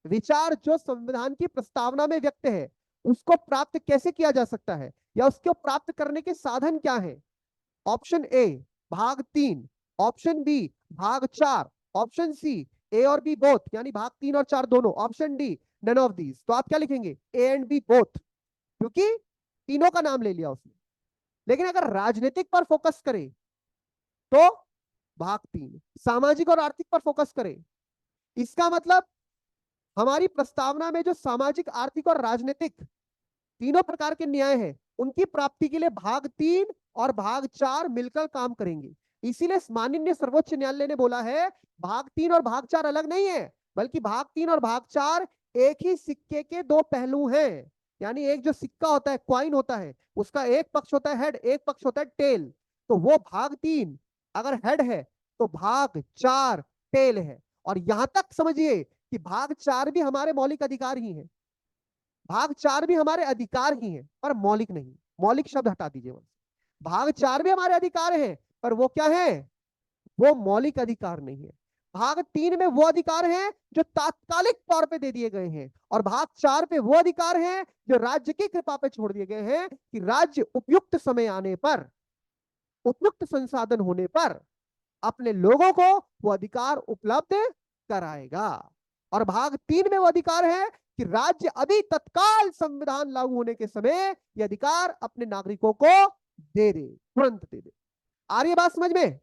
Speaker 1: विचार जो संविधान की प्रस्तावना में व्यक्त है, उसको प्राप्त कैसे किया जा सकता है या उसको प्राप्त करने के साधन क्या है? ऑप्शन ए भाग 3, ऑप्शन बी भाग 4, ऑप्शन सी ए और बी बोथ, यानी भाग 3 और 4 दोनों, option D none of these. तो आप क्या लिखेंगे? ए एंड बी बोथ, क्योंकि तीनों का नाम ले लिया उसने। लेकिन अगर राजनीतिक पर फोकस करें तो भाग 3, सामाजिक और आर्थिक पर फोकस करें, इसका मतलब हमारी प्रस्तावना में जो सामाजिक, आर्थिक और राजनीतिक तीनों प्रकार के न्याय हैं, उनकी प्राप्ति के लिए भाग 3 और भाग 4 मिलकर काम करेंगे। इसीलिए माननीय सर्वोच्च न्यायालय ने बोला है भाग 3 और भाग 4 अलग नहीं है, बल्कि भाग 3 और भाग 4 एक ही सिक्के के दो पहलू हैं। यानी एक जो सिक्का होता है, क्वाइन होता है, उसका एक पक्ष होता है हेड, एक पक्ष होता है टेल। तो वो भाग 3 अगर हेड है तो भाग 4 टेल है। और यहां तक समझिए कि भाग 4 भी हमारे मौलिक अधिकार ही है। भाग 4 भी हमारे अधिकार ही है, पर मौलिक नहीं। मौलिक शब्द हटा दीजिए वहां से। भाग 4 भी हमारे अधिकार है, पर वो क्या है? वो मौलिक अधिकार नहीं है। भाग 3 में वो अधिकार हैं जो तात्कालिक तौर पे दे दिए गए हैं, और भाग 4 पे वो अधिकार हैं जो राज्य की कृपा पे छोड़ दिए गए हैं कि राज्य उपयुक्त समय आने पर, उपयुक्त संसाधन होने पर अपने लोगों को वो अधिकार उपलब्ध कराएगा। और भाग 3 में वो अधिकार है कि राज्य अभी तत्काल संविधान लागू होने के समय ये अधिकार अपने नागरिकों को दे दे, तुरंत दे दे। आ रही है बात समझ में?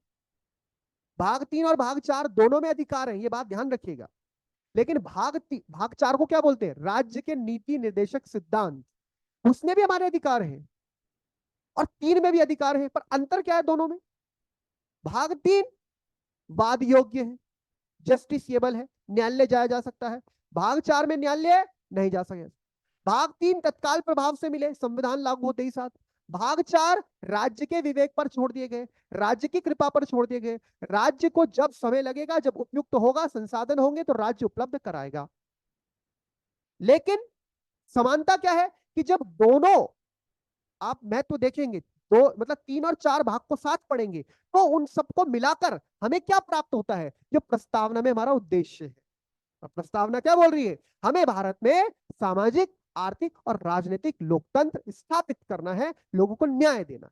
Speaker 1: भाग 3 और भाग 4 दोनों में अधिकार है, ये बात ध्यान रखिएगा। लेकिन भाग 4 को क्या बोलते हैं? राज्य के नीति निर्देशक सिद्धांत, उसमें भी हमारे अधिकार हैं और 3 में भी अधिकार है। पर अंतर क्या है दोनों में? भाग 3 वाद योग्य है, जस्टिसएबल है, न्यायालय जाया जा सकता है। भाग 4 में न्यायालय नहीं जा सके। भाग 3 तत्काल प्रभाव से मिले, संविधान लागू होते ही साथ। भाग 4 राज्य के विवेक पर छोड़ दिए गए, राज्य की कृपा पर छोड़ दिए गए। राज्य को जब समय लगेगा, जब उपयुक्त होगा, संसाधन होंगे, तो राज्य उपलब्ध कराएगा। लेकिन समानता क्या है कि जब दोनों आप महत्व देखेंगे, दो मतलब 3 और 4 भाग को साथ पढ़ेंगे, तो उन सबको मिलाकर हमें क्या प्राप्त होता है? जो प्रस्तावना में हमारा उद्देश्य है। प्रस्तावना क्या बोल रही है? हमें भारत में सामाजिक, आर्थिक और राजनीतिक लोकतंत्र स्थापित करना है, लोगों को न्याय देना।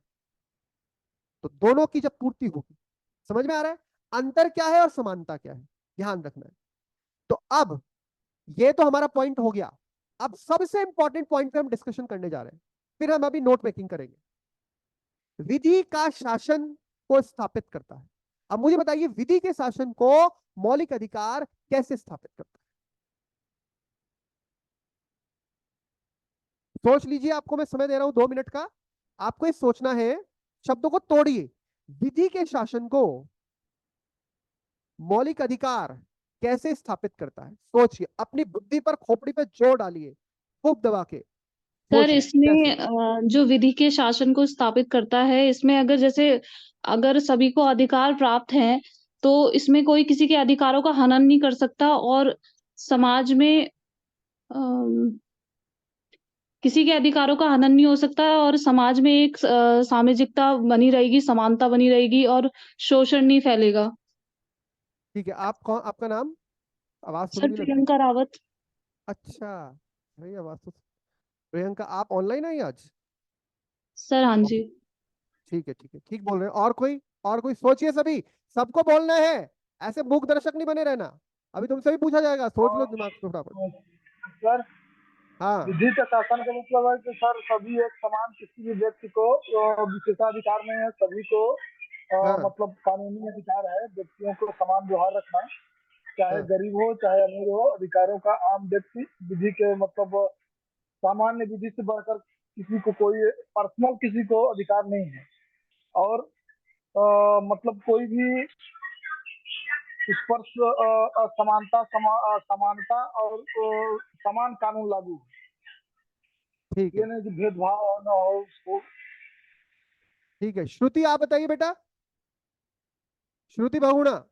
Speaker 1: तो दोनों की जब पूर्ति होगी, समझ में आ रहा है अंतर क्या है और समानता क्या है? ध्यान रखना है। तो अब ये तो हमारा पॉइंट हो गया। अब सबसे इंपॉर्टेंट पॉइंट पे हम डिस्कशन करने जा रहे हैं, फिर हम अभी नोट मेकिंग करेंगे। विधि का शासन को स्थापित करता है। अब मुझे बताइए, विधि के शासन को मौलिक अधिकार कैसे स्थापित करता है? सोच लीजिए, आपको मैं समय दे रहा हूं 2 मिनट का, आपको ये सोचना है, शब्दों को तोड़िए। विधि के शासन को मौलिक अधिकार कैसे स्थापित करता है? सोचिए, अपनी बुद्धि पर, खोपड़ी पे जोर डालिए, खूब दबा के
Speaker 2: सर
Speaker 1: सोचिए कैसे।
Speaker 2: इसमें जो विधि के शासन को स्थापित करता है, इसमें अगर जैसे अगर सभी को अधिकार प्राप्त हैं, तो इसमें कोई किसी के अधिकारों का हनन नहीं कर सकता और समाज में किसी के अधिकारों का हनन नहीं हो सकता है और समाज में एक सामाजिकता बनी रहेगी, समानता बनी रहेगी और शोषण नहीं फैलेगा।
Speaker 1: ठीक है, आप कौन? आपका नाम? आवाज थोड़ी
Speaker 2: सर
Speaker 1: सी लग।
Speaker 2: प्रियंका रावत।
Speaker 1: अच्छा, नहीं आवाज तो। प्रियंका, आप ऑनलाइन आई आज?
Speaker 2: सर हाँ जी।
Speaker 1: ठीक है, ठीक है, ठीक बोल रहे हैं। और कोई? और कोई? सोचिए सभी, सबको बोलना है, ऐसे मूक दर्शक नहीं बने रहना। अभी तुमसे भी पूछा जाएगा, सोच लो दिमाग से फटाफट।
Speaker 3: सर
Speaker 1: हाँ।
Speaker 3: विधि का शासन का मतलब है कि सर सभी एक समान, किसी भी व्यक्ति को विशेषाधिकार नहीं है, सभी को
Speaker 1: हाँ।
Speaker 3: मतलब कानूनी अधिकार है व्यक्तियों को समान व्यवहार रखना, चाहे
Speaker 1: हाँ,
Speaker 3: गरीब हो चाहे अमीर हो, अधिकारों का आम व्यक्ति विधि के मतलब सामान्य विधि से बढ़कर किसी को कोई पर्सनल किसी को अधिकार नहीं है। और मतलब कोई भी स्पर्श समानता और समान कानून लागू है।
Speaker 1: ठीक
Speaker 3: ये
Speaker 1: है।
Speaker 3: नहीं कि भेदभाव न हो उसको।
Speaker 1: ठीक है, श्रुति आप बताइए बेटा, श्रुति बहुगुणा।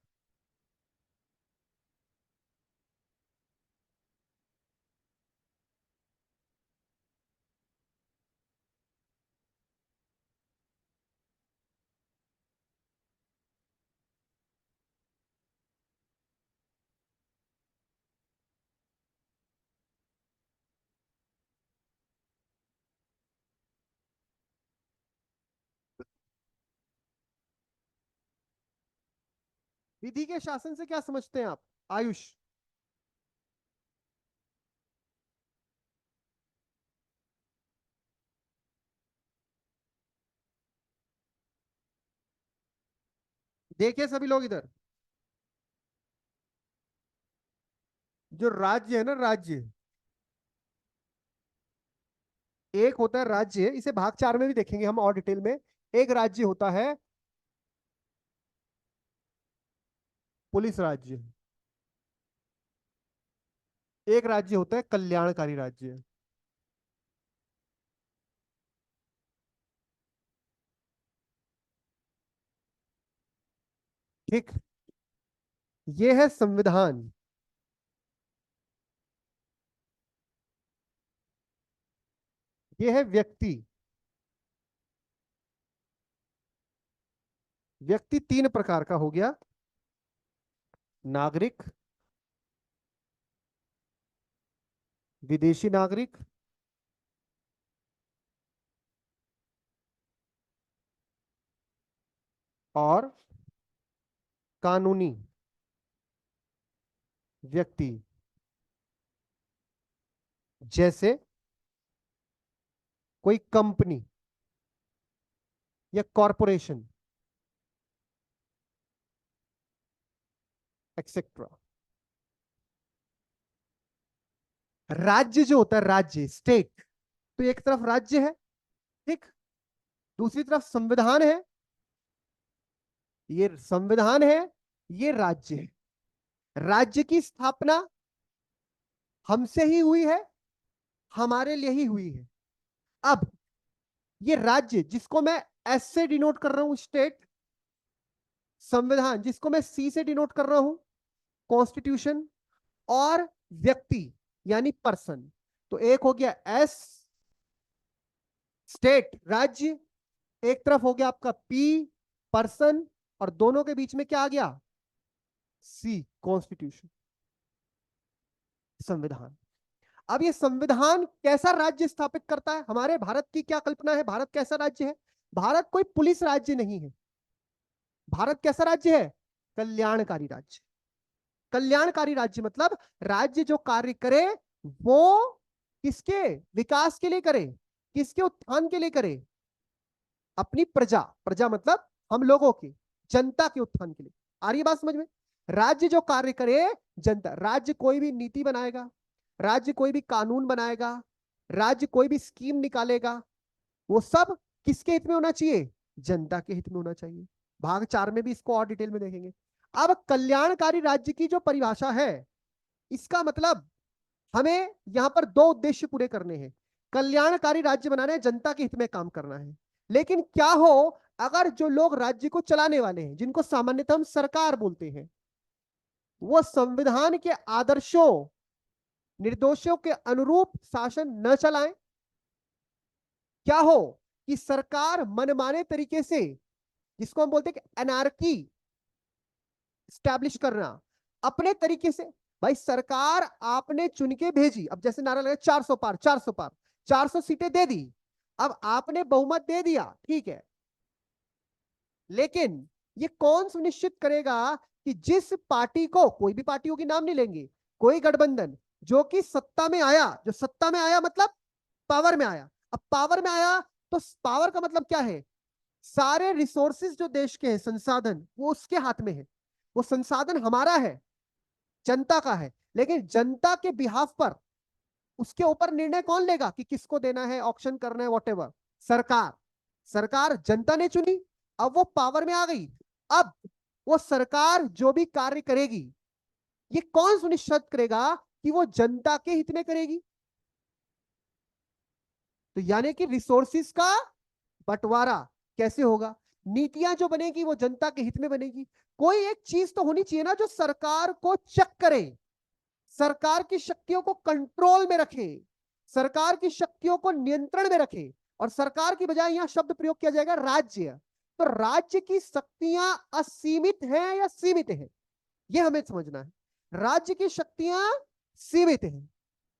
Speaker 1: विधि के शासन से क्या समझते हैं आप, आयुष? देखिए सभी लोग इधर, जो राज्य है ना, राज्य, एक होता है राज्य, इसे भाग 4 में भी देखेंगे हम और डिटेल में। एक राज्य होता है पुलिस राज्य, एक राज्य होता है कल्याणकारी राज्य। ठीक, ये है संविधान, ये है व्यक्ति। व्यक्ति 3 प्रकार का हो गया, नागरिक, विदेशी नागरिक और कानूनी व्यक्ति। जैसे कोई कंपनी या कॉरपोरेशन एक्सेट्रा। राज्य जो होता है, राज्य स्टेट, तो एक तरफ राज्य है, ठीक, दूसरी तरफ संविधान है, ये संविधान है, ये राज्य है। राज्य की स्थापना हमसे ही हुई है, हमारे लिए ही हुई है। अब ये राज्य जिसको मैं एस से डिनोट कर रहा हूं स्टेट, संविधान जिसको मैं सी से डिनोट कर रहा हूं कॉन्स्टिट्यूशन, और व्यक्ति यानी पर्सन, तो एक हो गया एस स्टेट राज्य, एक तरफ हो गया आपका पी पर्सन, और दोनों के बीच में क्या आ गया, सी कॉन्स्टिट्यूशन, संविधान। अब ये संविधान कैसा राज्य स्थापित करता है, हमारे भारत की क्या कल्पना है, भारत कैसा राज्य है? भारत कोई पुलिस राज्य नहीं है, भारत कैसा राज्य है, कल्याणकारी राज्य। कल्याणकारी राज्य मतलब राज्य जो कार्य करे वो किसके विकास के लिए करे, किसके उत्थान के लिए करे, अपनी प्रजा, प्रजा मतलब हम लोगों की, जनता के उत्थान के लिए। आ रही है बात समझ में? राज्य जो कार्य करे जनता, राज्य कोई भी नीति बनाएगा, राज्य कोई भी कानून बनाएगा, राज्य कोई भी स्कीम निकालेगा, वो सब किसके हित में होना चाहिए, जनता के हित में होना चाहिए। भाग 4 में भी इसको और डिटेल में देखेंगे। अब कल्याणकारी राज्य की जो परिभाषा है, इसका मतलब हमें यहां पर 2 उद्देश्य पूरे करने हैं। कल्याणकारी राज्य बनाना है, जनता के हित में काम करना है। लेकिन क्या हो अगर जो लोग राज्य को चलाने वाले हैं, जिनको सामान्यतः हम सरकार बोलते हैं, वो संविधान के आदर्शों निर्देशों के अनुरूप शासन न चलाएं? क्या हो कि सरकार मनमाने तरीके से, जिसको हम बोलते हैं कि एनार्की स्टैब्लिश करना, अपने तरीके से, भाई सरकार आपने चुन के भेजी, अब जैसे नारा लगा 400 पार 400 पार, 400 सीटें दे दी, अब आपने बहुमत दे दिया, ठीक है, लेकिन ये कौन सुनिश्चित करेगा कि जिस पार्टी को, कोई भी पार्टियों की नाम नहीं लेंगे, कोई गठबंधन जो कि सत्ता में आया, जो सत्ता में आया मतलब पावर में आया, अब पावर में आया तो पावर का मतलब क्या है, सारे रिसोर्सेज जो देश के हैं, संसाधन, वो उसके हाथ में है, वो संसाधन हमारा है, जनता का है, लेकिन जनता के बिहाफ पर उसके ऊपर निर्णय कौन लेगा कि किसको देना है, ऑक्शन करना है, वॉटेवर? सरकार। सरकार जनता ने चुनी, अब वो पावर में आ गई। अब वो सरकार जो भी कार्य करेगी, ये कौन सुनिश्चित करेगा कि वो जनता के हित में करेगी? तो यानी कि रिसोर्सिस का बंटवारा कैसे होगा, नीतियां जो बनेगी वो जनता के हित में बनेगी। कोई एक चीज तो होनी चाहिए ना जो सरकार को चेक करे, सरकार की शक्तियों को कंट्रोल में रखे, सरकार की शक्तियों को नियंत्रण में रखे। और सरकार की बजाय यहां शब्द प्रयोग किया जाएगा राज्य। तो राज्य की शक्तियां असीमित हैं या सीमित हैं, यह हमें समझना है। राज्य की शक्तियां सीमित हैं।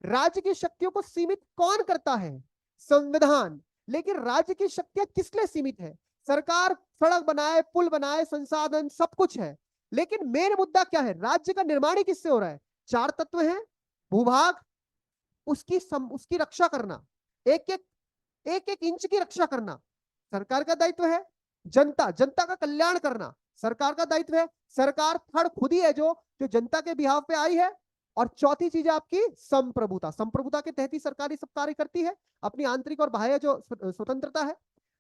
Speaker 1: राज्य की शक्तियों को सीमित कौन करता है? संविधान। लेकिन राज्य की शक्तियां किस लिए सीमित है? सरकार सड़क बनाए, पुल बनाए, संसाधन सब कुछ है, लेकिन मेन मुद्दा क्या है? राज्य का निर्माण ही किससे हो रहा है? 4 तत्व हैं, भूभाग, उसकी रक्षा करना, एक एक इंच की रक्षा करना सरकार का दायित्व है। जनता का कल्याण करना सरकार का दायित्व है। सरकार थर्ड खुद ही है जो जनता के बिहाफ पे आई है। और चौथी चीज है आपकी संप्रभुता। संप्रभुता के तहत ही सरकार ये सब कार्य करती है, अपनी आंतरिक और बाह्य जो स्वतंत्रता है।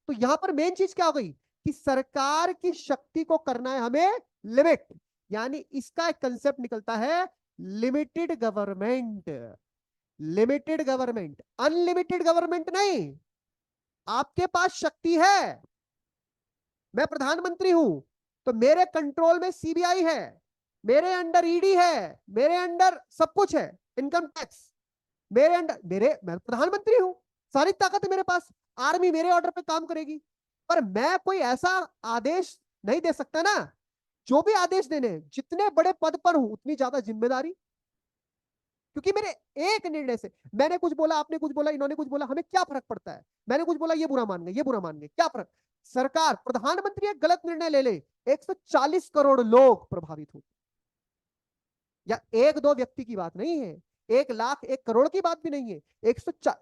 Speaker 1: तो यहां पर मेन चीज क्या हो गई कि सरकार की शक्ति को करना है हमें लिमिट, यानी इसका एक कंसेप्ट निकलता है limited government. Limited government, unlimited government नहीं। आपके पास शक्ति है, मैं प्रधानमंत्री हूं तो मेरे कंट्रोल में सीबीआई है, मेरे अंडर ईडी है, मेरे अंडर सब कुछ है, इनकम टैक्स मेरे अंडर, मैं प्रधानमंत्री हूं, सारी ताकत है मेरे पास, आर्मी मेरे ऑर्डर पे काम करेगी। पर मैं कोई ऐसा आदेश नहीं दे सकता ना, जो भी आदेश देने, जितने बड़े पद पर हूं उतनी ज्यादा जिम्मेदारी। क्योंकि मेरे एक निर्णय से, मैंने कुछ बोला, आपने कुछ बोला, इन्होंने कुछ बोला, हमें क्या फर्क पड़ता है? मैंने कुछ बोला, ये बुरा मान गए, ये बुरा मान गए, क्या फर्क? सरकार, प्रधानमंत्री एक गलत निर्णय ले ले, 140 करोड़ लोग प्रभावित हो। या एक दो व्यक्ति की बात नहीं है, 1 लाख 1 करोड़ की बात भी नहीं है।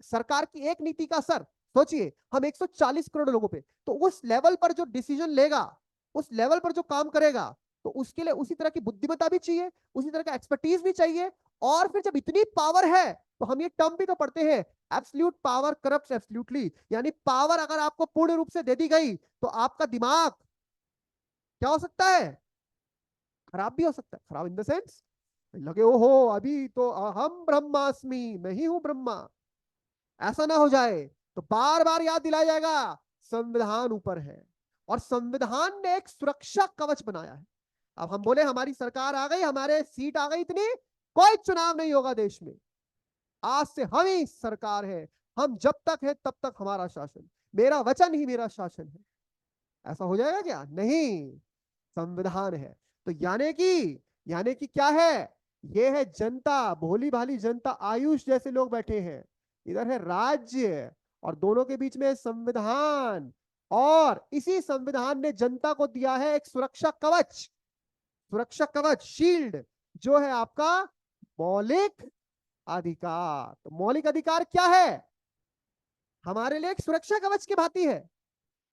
Speaker 1: सरकार की एक नीति का असर सोचिए, हम 140 करोड़ लोगों पे, तो उस लेवल पर जो डिसीजन लेगा, उस लेवल पर जो काम करेगा, तो उसके लिए उसी तरह की बुद्धिमत्ता भी चाहिए, उसी तरह का एक्सपर्टीज भी चाहिए। और फिर जब इतनी पावर है, तो हम ये टर्म भी तो पढ़ते हैं, एब्सोल्यूट पावर करप्ट्स एब्सोल्यूटली। यानी पावर अगर आपको पूर्ण रूप से दे दी गई, तो आपका दिमाग क्या हो सकता है? खराब भी हो सकता है। खराब इन द सेंस लगे ओहो अभी तो अहम ब्रह्मास्मि, मैं ही हूं ब्रह्मा, ऐसा ना हो जाए। तो बार बार याद दिलाया जाएगा संविधान ऊपर है, और संविधान ने एक सुरक्षा कवच बनाया है। अब हम बोले हमारी सरकार आ गई, हमारे सीट आ गई इतनी, कोई चुनाव नहीं होगा देश में, आज से हम ही सरकार है, हम जब तक है तब तक हमारा शासन, मेरा वचन ही मेरा शासन है। ऐसा हो जाएगा क्या? नहीं, संविधान है। तो यानी कि क्या है? ये है जनता, भोली भाली जनता, आयुष जैसे लोग बैठे हैं, इधर है राज्य, और दोनों के बीच में है संविधान। और इसी संविधान ने जनता को दिया है एक सुरक्षा कवच, सुरक्षा कवच, शील्ड, जो है आपका मौलिक अधिकार। तो मौलिक अधिकार क्या है? हमारे लिए एक सुरक्षा कवच की भांति है।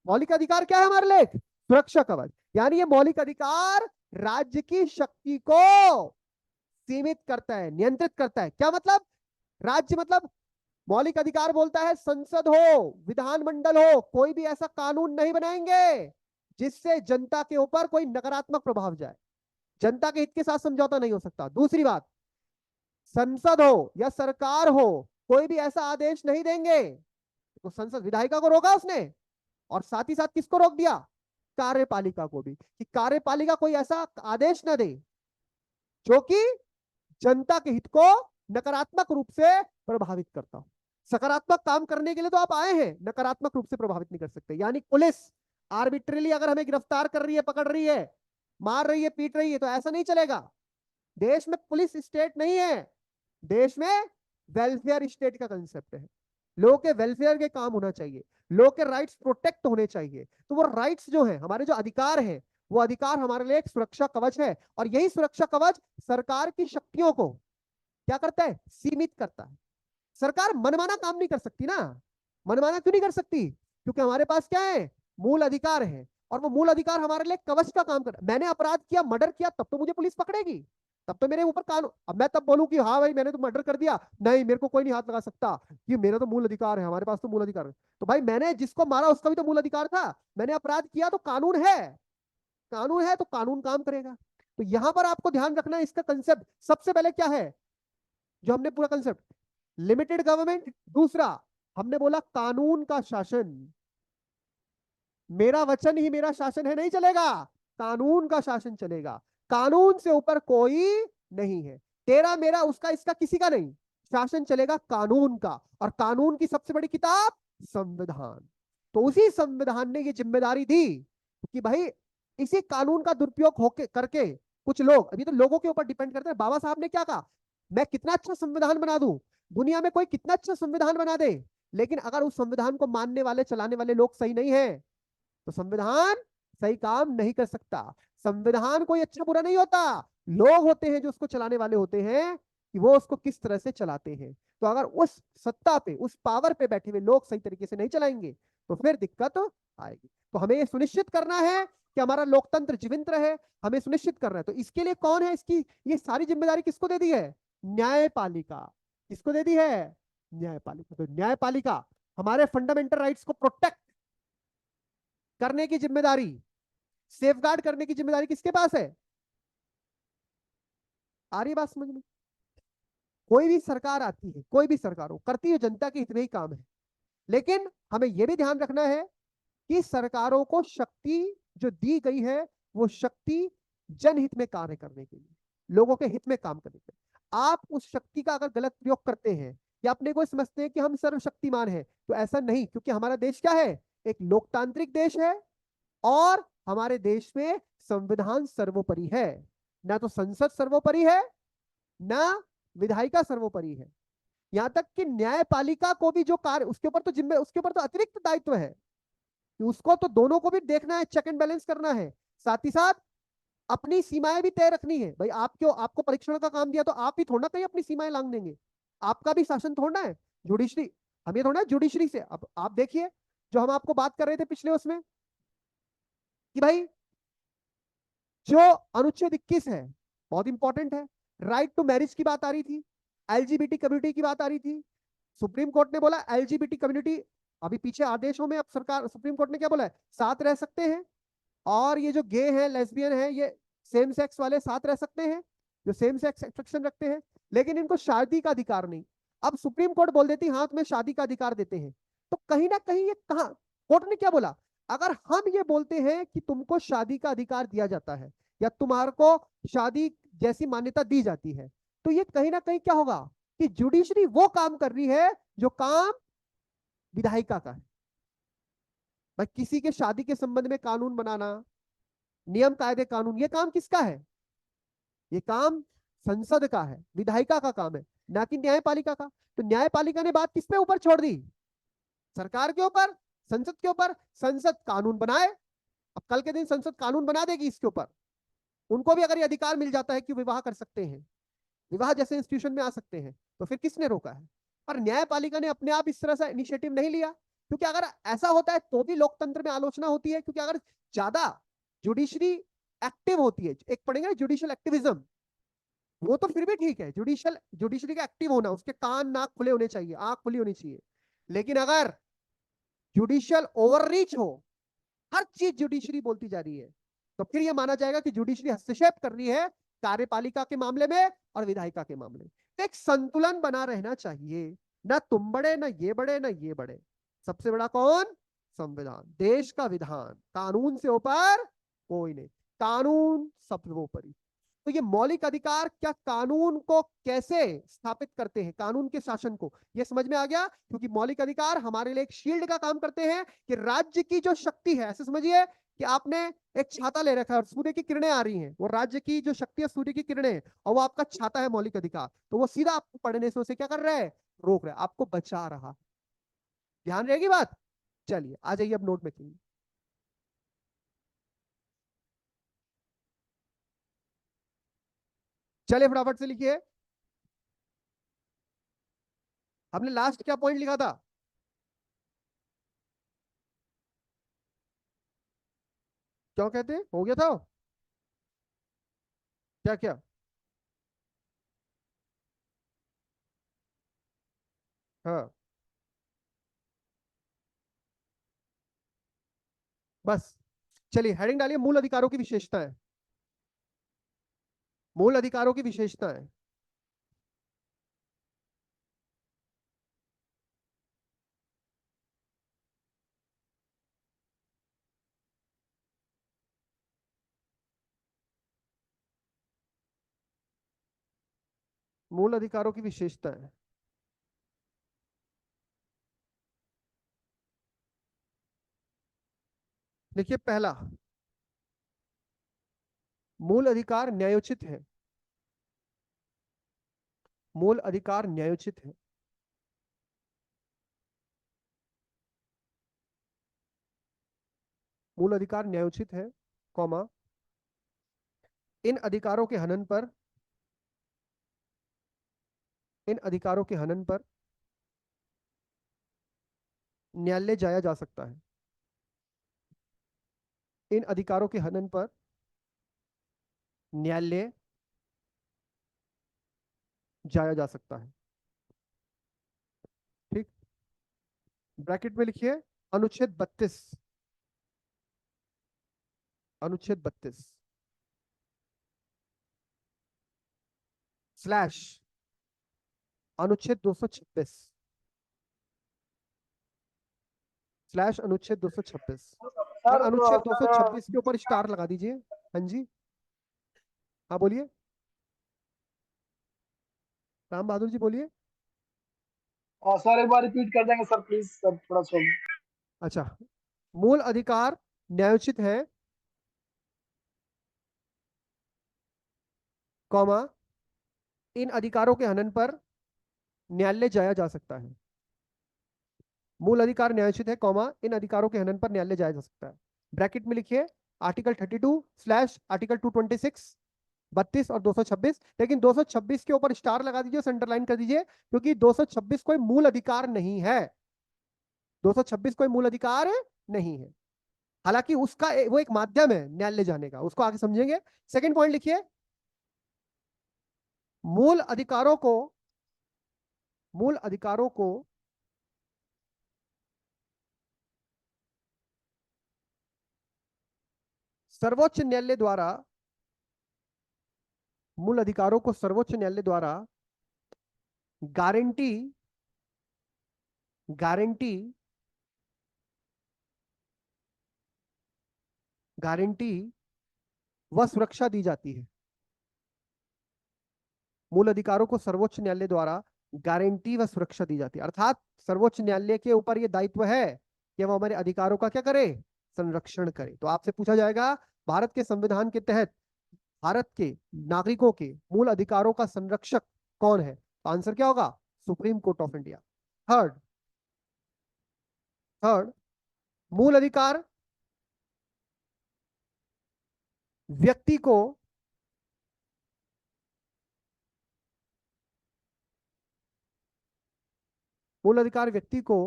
Speaker 1: मौलिक अधिकार क्या है हमारे लिए? सुरक्षा कवच। यानी ये मौलिक अधिकार राज्य की शक्ति को सीमित करता है, नियंत्रित करता है। क्या मतलब? राज्य मतलब मौलिक अधिकार बोलता है संसद हो, विधानमंडल हो, कोई भी ऐसा कानून नहीं बनाएंगे जिससे जनता के ऊपर कोई नकारात्मक प्रभाव जाए। जनता के हित के साथ समझौता नहीं हो सकता। दूसरी बात, संसद हो या सरकार हो, कोई भी ऐसा आदेश नहीं देंगे। तो संसद, विधायिका को रोका उसने, और साथ ही साथ किसको रोक दिया? कार्यपालिका को भी, कि कार्यपालिका कोई ऐसा आदेश न दे जो कि जनता के हित को नकारात्मक रूप से प्रभावित करता हो। सकारात्मक काम करने के लिए तो आप आए हैं, नकारात्मक रूप से प्रभावित नहीं कर सकते। यानी पुलिस आर्बिट्रेरली अगर हमें गिरफ्तार कर रही है, पकड़ रही है, मार रही है, पीट रही है, तो ऐसा नहीं चलेगा। देश में पुलिस स्टेट नहीं है, देश में वेलफेयर स्टेट का कंसेप्ट है। लोगों के वेलफेयर के काम होना चाहिए, लोगों के राइट्स प्रोटेक्ट होने चाहिए। तो वो राइट्स जो है, हमारे जो अधिकार है, वो अधिकार हमारे लिए एक सुरक्षा कवच है। और यही सुरक्षा कवच सरकार की शक्तियों को क्या करता है? सीमित करता है। सरकार मनमाना काम नहीं कर सकती ना। मनमाना क्यों नहीं कर सकती? क्योंकि हमारे पास क्या है? मूल अधिकार है, और वो मूल अधिकार हमारे लिए कवच का काम कर। मैंने अपराध किया, मर्डर किया, तब तो मुझे पुलिस पकड़ेगी। तब तो मेरे ऊपर कानून, अब मैं तब बोलूं कि हाँ भाई मैंने तो मर्डर कर दिया, नहीं मेरे को कोई नहीं हाथ लगा सकता, ये मेरा तो मूल अधिकार है, हमारे पास तो मूल अधिकार है। तो भाई मैंने जिसको मारा उसका भी तो मूल अधिकार था, मैंने अपराध किया तो कानून है, कानून है तो कानून काम करेगा। तो यहां पर आपको ध्यान रखना है इसका कंसेप्ट सबसे पहले क्या है, जो हमने पूरा कंसेप्ट, लिमिटेड गवर्नमेंट, दूसरा हमने बोला कानून का शासन, मेरा वचन ही मेरा शासन है नहीं चलेगा, कानून का शासन चलेगा, कानून से ऊपर कोई नहीं है, तेरा मेरा उसका इसका किसी का नहीं, शासन चलेगा कानून का, और कानून की सबसे बड़ी किताब संविधान। तो उसी संविधान ने ये जिम्मेदारी दी कि भाई इसी कानून का दुरुपयोग होके करके कुछ लोग, अभी तो लोगों के ऊपर डिपेंड करते हैं, बाबा साहब ने क्या कहा, मैं कितना अच्छा संविधान बना दूं, दुनिया में कोई कितना अच्छा संविधान बना दे, लेकिन अगर उस संविधान को मानने वाले चलाने वाले लोग सही नहीं है तो संविधान सही काम नहीं कर सकता। संविधान कोई अच्छा बुरा नहीं होता, लोग होते हैं जो उसको चलाने वाले होते हैं कि वो उसको किस तरह से चलाते हैं। तो अगर उस सत्ता पे उस पावर पे बैठे हुए लोग सही तरीके से नहीं चलाएंगे तो फिर दिक्कत आएगी। तो हमें ये सुनिश्चित करना है कि हमारा लोकतंत्र जीवित रहे, हमें सुनिश्चित करना है। तो इसके लिए कौन है, इसकी ये सारी जिम्मेदारी किसको दे दी है, न्यायपालिका। किसको दे दी है, न्यायपालिका। तो न्यायपालिका हमारे फंडामेंटल राइट्स को प्रोटेक्ट करने की जिम्मेदारी, सेफगार्ड करने की जिम्मेदारी किसके पास है, आ रही है बात समझ में। कोई भी सरकार आती है, कोई भी सरकार हो, करती है जनता के हित में ही काम है, लेकिन हमें यह भी ध्यान रखना है कि सरकारों को शक्ति जो दी गई है वो शक्ति जनहित में कार्य करने के लिए, लोगों के हित में काम करने के लिए। आप उस शक्ति का अगर गलत प्रयोग करते हैं या अपने को समझते हैं कि हम सर्वशक्तिमान हैं, तो ऐसा नहीं, क्योंकि हमारा देश क्या है, एक लोकतांत्रिक देश है, और हमारे देश में संविधान सर्वोपरि है, ना तो संसद सर्वोपरि है ना विधायिका सर्वोपरि है। यहां तक कि न्यायपालिका को भी जो कार्य उसके ऊपर तो जिम्मे उसके ऊपर तो अतिरिक्त दायित्व है कि उसको तो दोनों को भी देखना है, चेक एंड बैलेंस करना है, साथ ही साथ अपनी सीमाएं भी तय रखनी है। भाई आप क्यों, आपको परीक्षण का काम दिया तो आप भी थोड़ा कहीं अपनी सीमाएं लांग देंगे, आपका भी शासन थोड़ा है, जुडिशरी, हम ये थोड़ा जुडिशरी से। अब आप देखिए जो हम आपको बात कर रहे थे पिछले उसमें कि भाई जो अनुच्छेद 21 है बहुत इंपॉर्टेंट है, राइट टू मैरिज की बात आ रही थी, एलजीबीटी कम्युनिटी की बात आ रही थी। सुप्रीम कोर्ट ने बोला एलजीबीटी कम्युनिटी, अभी पीछे आदेशों में अब सरकार सुप्रीम कोर्ट ने क्या बोला है, साथ रह सकते हैं, और ये जो गे हैं लेस्बियन है ये सेम सेक्स वाले साथ रह सकते हैं, जो सेम सेक्स अट्रैक्शन रखते हैं, लेकिन इनको शादी का अधिकार नहीं। अब सुप्रीम कोर्ट बोल देती हाँ तुम्हें शादी का अधिकार देते हैं, तो कहीं ना कहीं ये कहा, कोर्ट ने क्या बोला, अगर हम ये बोलते हैं कि तुमको शादी का अधिकार दिया जाता है या तुम्हारे को शादी जैसी मान्यता दी जाती है, तो ये कहीं ना कहीं क्या होगा कि जुडिशरी वो काम कर रही है जो काम विधायिका का है। भाई किसी के शादी के संबंध में कानून बनाना, नियम कायदे कानून, ये काम किसका है, ये काम संसद का है, विधायिका का काम है, ना कि न्यायपालिका का। तो न्यायपालिका ने बात किस पे ऊपर छोड़ दी, सरकार के ऊपर, संसद के ऊपर। संसद कानून बनाए, अब कल के दिन संसद कानून बना देगी इसके ऊपर, उनको भी अगर ये अधिकार मिल जाता है कि विवाह कर सकते हैं, विवाह जैसे इंस्टीट्यूशन में आ सकते हैं, तो फिर किसने रोका है। पर न्यायपालिका ने अपने आप इस तरह से इनिशिएटिव नहीं लिया, क्योंकि अगर ऐसा होता है तो भी लोकतंत्र में आलोचना होती है, क्योंकि अगर ज्यादा जुडिशरी एक्टिव होती है, एक पढ़ेंगे जुडिशियल एक्टिविज्म, वो तो फिर भी ठीक है, जुडिशरी का एक्टिव होना, उसके कान नाक खुले होने चाहिए, आंख खुली होनी चाहिए। लेकिन अगर जुडिशियल ओवररीच हो, हर चीज जुडिशरी बोलती जा रही है, तो फिर यह माना जाएगा कि जुडिशरी हस्तक्षेप कर रही है कार्यपालिका के मामले में और विधायिका के मामले में। तो एक संतुलन बना रहना चाहिए, ना तुम बड़े ना ये बड़े ना ये बड़े, सबसे बड़ा कौन, संविधान, देश का विधान, कानून से ऊपर कोई नहीं, कानून सर्वोपरि। तो ये मौलिक अधिकार क्या कानून को कैसे स्थापित करते हैं, कानून के शासन को, ये समझ में आ गया। क्योंकि मौलिक अधिकार हमारे लिए एक शील्ड का काम करते हैं कि राज्य की जो शक्ति है, ऐसे समझिए कि आपने एक छाता ले रखा है और सूर्य की किरणें आ रही हैं, वो राज्य की जो शक्ति है सूर्य की किरणें हैं, और वो आपका छाता है मौलिक अधिकार, तो वो सीधा आपको पढ़ने से उसे क्या कर रहा है, रोक रहा है, आपको बचा रहा है। ध्यान रहेगी बात। चलिए आ जाइए अब नोट मेकिंग। चलिए फटाफट से लिखिए, हमने लास्ट क्या पॉइंट लिखा था, क्यों कहते हैं हो गया था क्या क्या, हाँ, बस चलिए हेडिंग डालिए, मूल अधिकारों की विशेषताएं। मूल अधिकारों की विशेषताएं। मूल अधिकारों की विशेषताएं। देखिए, पहला, मूल अधिकार न्यायोचित है। मूल अधिकार न्यायोचित है। मूल अधिकार न्यायोचित है, कॉमा, इन अधिकारों के हनन पर, इन अधिकारों के हनन पर न्यायालय जाया जा सकता है। इन अधिकारों के हनन पर न्यायालय जाया जा सकता है। ठीक, ब्रैकेट में लिखिए अनुच्छेद 32, अनुच्छेद 32 स्लैश अनुच्छेद 226 स्लैश अनुच्छेद 226। और
Speaker 3: सर
Speaker 1: अनुच्छेद
Speaker 3: सर
Speaker 1: 226 के ऊपर स्टार लगा दीजिए। हाँ जी, हाँ बोलिए, राम बहादुर जी बोलिए।
Speaker 3: सर एक बार रिपीट कर देंगे सर प्लीज, सर थोड़ा सा।
Speaker 1: अच्छा, मूल अधिकार न्यायोचित है, कॉमा, इन अधिकारों के हनन पर न्यायालय जाया जा सकता है। मूल अधिकार न्यायोचित है, कॉमा, इन अधिकारों के हनन पर न्यायालय जाया जा सकता है। ब्रैकेट में लिखिए आर्टिकल 32 स्लैश आर्टिकल 226, 32 और 226। लेकिन 226 के ऊपर स्टार लगा दीजिए, सेंटरलाइन कर दीजिए, क्योंकि 226 कोई मूल अधिकार नहीं है। 226 कोई मूल अधिकार नहीं है, हालांकि उसका वो एक माध्यम है न्यायालय जाने का, उसको आगे समझेंगे। सेकंड पॉइंट लिखिए, मूल अधिकारों को, मूल अधिकारों को सर्वोच्च न्यायालय द्वारा, मूल अधिकारों को सर्वोच्च न्यायालय द्वारा गारंटी, गारंटी, गारंटी व सुरक्षा दी जाती है। मूल अधिकारों को सर्वोच्च न्यायालय द्वारा गारंटी व सुरक्षा दी जाती है, अर्थात सर्वोच्च न्यायालय के ऊपर यह दायित्व है कि वो हमारे अधिकारों का क्या करे, संरक्षण करे। तो आपसे पूछा जाएगा भारत के संविधान के तहत भारत के नागरिकों के मूल अधिकारों का संरक्षक कौन है, तो आंसर क्या होगा, supreme court of India. Third, third, मूल अधिकार व्यक्ति को, मूल अधिकार व्यक्ति को,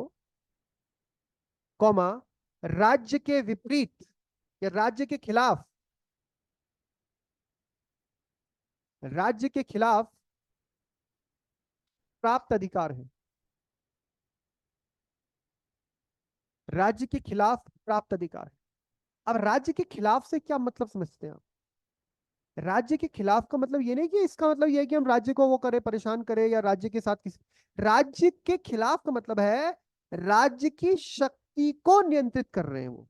Speaker 1: कॉमा, राज्य के विपरीत या राज्य के खिलाफ, राज्य के खिलाफ प्राप्त अधिकार है। राज्य के खिलाफ प्राप्त अधिकार है। अब राज्य के खिलाफ से क्या मतलब समझते हैं आप? राज्य के खिलाफ का मतलब ये नहीं कि इसका मतलब ये है कि हम राज्य को वो करें, परेशान करें, या राज्य के साथ किसी, राज्य के खिलाफ का मतलब है राज्य की शक्ति को नियंत्रित कर रहे हैं वो।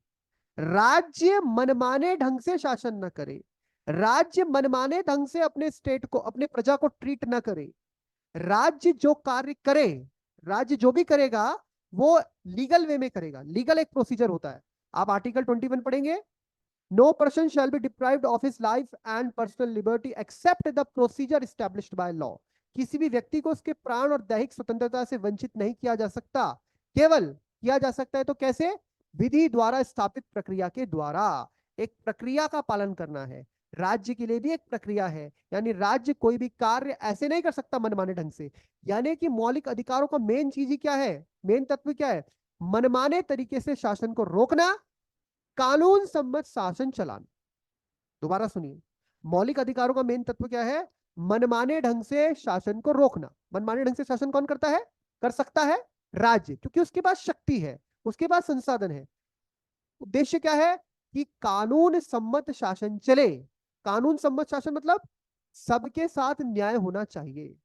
Speaker 1: राज्य मनमाने ढंग से शासन न करे, राज्य मनमाने ढंग से अपने स्टेट को, अपने प्रजा को ट्रीट न करे। राज्य जो कार्य करे, राज्य जो भी करेगा वो लीगल वे में करेगा। लीगल एक प्रोसीजर होता है, आप आर्टिकल 21 पढ़ेंगे, no person shall be deprived of his life and personal liberty except the procedure established by law. किसी भी व्यक्ति को उसके प्राण और दैहिक स्वतंत्रता से वंचित नहीं किया जा सकता, केवल किया जा सकता है तो कैसे, विधि द्वारा स्थापित प्रक्रिया के द्वारा। एक प्रक्रिया का पालन करना है, राज्य के लिए भी एक प्रक्रिया है, यानी राज्य कोई भी कार्य ऐसे नहीं कर सकता मनमाने ढंग से। यानी कि मौलिक अधिकारों का मेन चीज ही क्या है, मेन तत्व क्या है, मनमाने तरीके से शासन को रोकना, कानून सम्मत शासन चलाना। दोबारा सुनिए, मौलिक अधिकारों का मेन तत्व क्या है, मनमाने ढंग से शासन को रोकना। मनमाने ढंग से शासन कौन करता है, कर सकता है राज्य, क्योंकि उसके पास शक्ति है, उसके पास संसाधन है। उद्देश्य क्या है कि कानून सम्मत शासन चले। कानून सम्मत शासन मतलब सबके साथ न्याय होना चाहिए,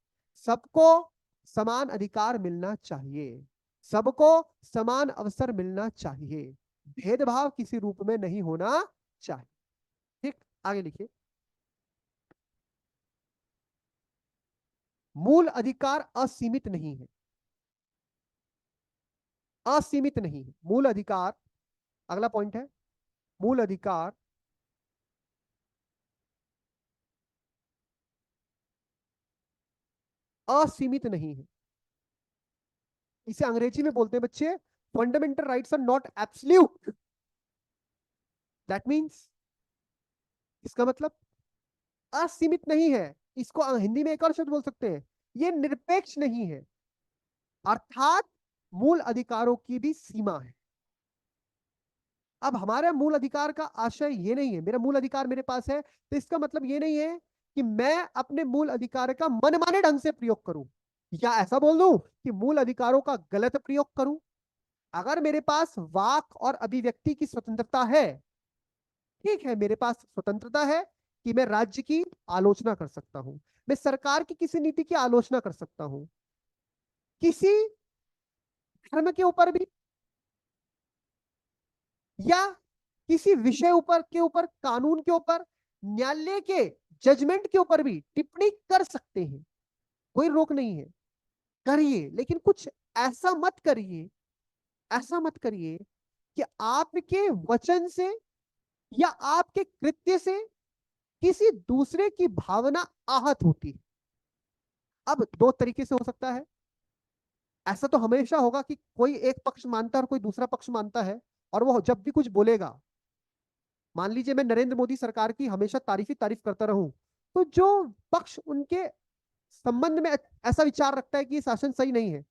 Speaker 1: सबको समान अधिकार मिलना चाहिए, सबको समान अवसर मिलना चाहिए, भेदभाव किसी रूप में नहीं होना चाहिए। ठीक, आगे लिखिए। मूल अधिकार असीमित नहीं है, असीमित नहीं है मूल अधिकार। अगला पॉइंट है, मूल अधिकार असीमित नहीं है। इसे अंग्रेजी में बोलते हैं बच्चे, fundamental rights are not absolute. That means, इसका मतलब असीमित नहीं है। इसको हिंदी में एक और शब्द बोल सकते हैं, ये निरपेक्ष नहीं है, अर्थात मूल अधिकारों की भी सीमा है। अब हमारे मूल अधिकार का आशय ये नहीं है, मेरा मूल अधिकार मेरे पास है तो इसका मतलब ये नहीं है कि मैं अपने मूल अधिकार का मनमाने ढंग से प्रयोग करूं, या ऐसा बोल दूं कि मूल अधिकारों का गलत प्रयोग करूं। अगर मेरे पास वाक और अभिव्यक्ति की स्वतंत्रता है, ठीक है, मेरे पास स्वतंत्रता है कि मैं राज्य की आलोचना कर सकता हूं, मैं सरकार की किसी नीति की आलोचना कर सकता हूं, किसी धर्म के ऊपर भी, या किसी विषय के ऊपर कानून के ऊपर, न्यायालय के जजमेंट के ऊपर भी टिप्पणी कर सकते हैं, कोई रोक नहीं है, करिए। लेकिन कुछ ऐसा मत करिए, ऐसा मत करिए कि आपके वचन से या आपके कृत्य से किसी दूसरे की भावना आहत होती है। अब दो तरीके से हो सकता है, ऐसा तो हमेशा होगा कि कोई एक पक्ष मानता है और कोई दूसरा पक्ष मानता है, और वो जब भी कुछ बोलेगा, मान लीजिए मैं नरेंद्र मोदी सरकार की हमेशा तारीफ करता रहूं, तो जो पक्ष उनके संबंध में ऐसा विचार रखता है कि ये शासन सही नहीं है,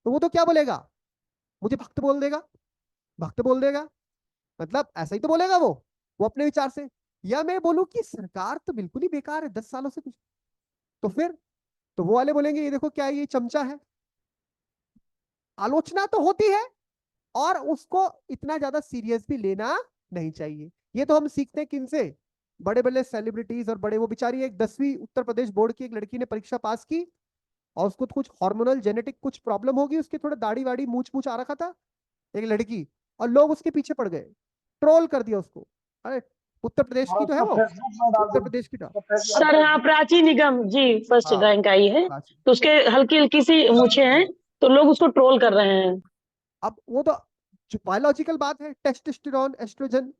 Speaker 1: तो वो तो क्या बोलेगा, मुझे भक्त बोल देगा, भक्त बोल देगा, मतलब ऐसा ही तो बोलेगा वो अपने विचार से। या मैं बोलूं कि सरकार तो बिल्कुल ही बेकार है, 10 सालों से कुछ, तो फिर तो वो वाले बोलेंगे ये देखो क्या ये चमचा है। आलोचना तो होती है, और उसको इतना ज्यादा सीरियस भी लेना नहीं चाहिए। ये तो हम सीखते हैं किनसे, बड़े बड़े सेलिब्रिटीज और बड़े, वो बेचारी एक 10वीं उत्तर प्रदेश बोर्ड की एक लड़की ने परीक्षा पास की, और उसको कुछ हार्मोनल जेनेटिक कुछ प्रॉब्लम होगी, उसके थोड़े दाढ़ी वाड़ी मूछ मूछ आ रखा था, एक लड़की, और लोग उसके पीछे पड़ गए, ट्रोल कर दिया उसको। अरे उत्तर प्रदेश
Speaker 3: और
Speaker 1: की तो है
Speaker 3: उसका
Speaker 1: वो,
Speaker 3: फेसबुक में डाल
Speaker 1: उत्तर
Speaker 3: दो,
Speaker 1: प्रदेश की
Speaker 3: उसका
Speaker 1: अब,
Speaker 4: सर हाँ, प्राची निगम जी फर्स्ट
Speaker 1: हाँ
Speaker 4: रैंक आई है,
Speaker 1: प्राची।
Speaker 4: तो उसके हल्की हल्की सी मूछें हैं, तो लोग उसको ट्रोल कर रहे हैं।
Speaker 1: अब वो तो जो बायोलॉजिकल बात है, टेस्टोस्टेरोन एस्ट्रोजन,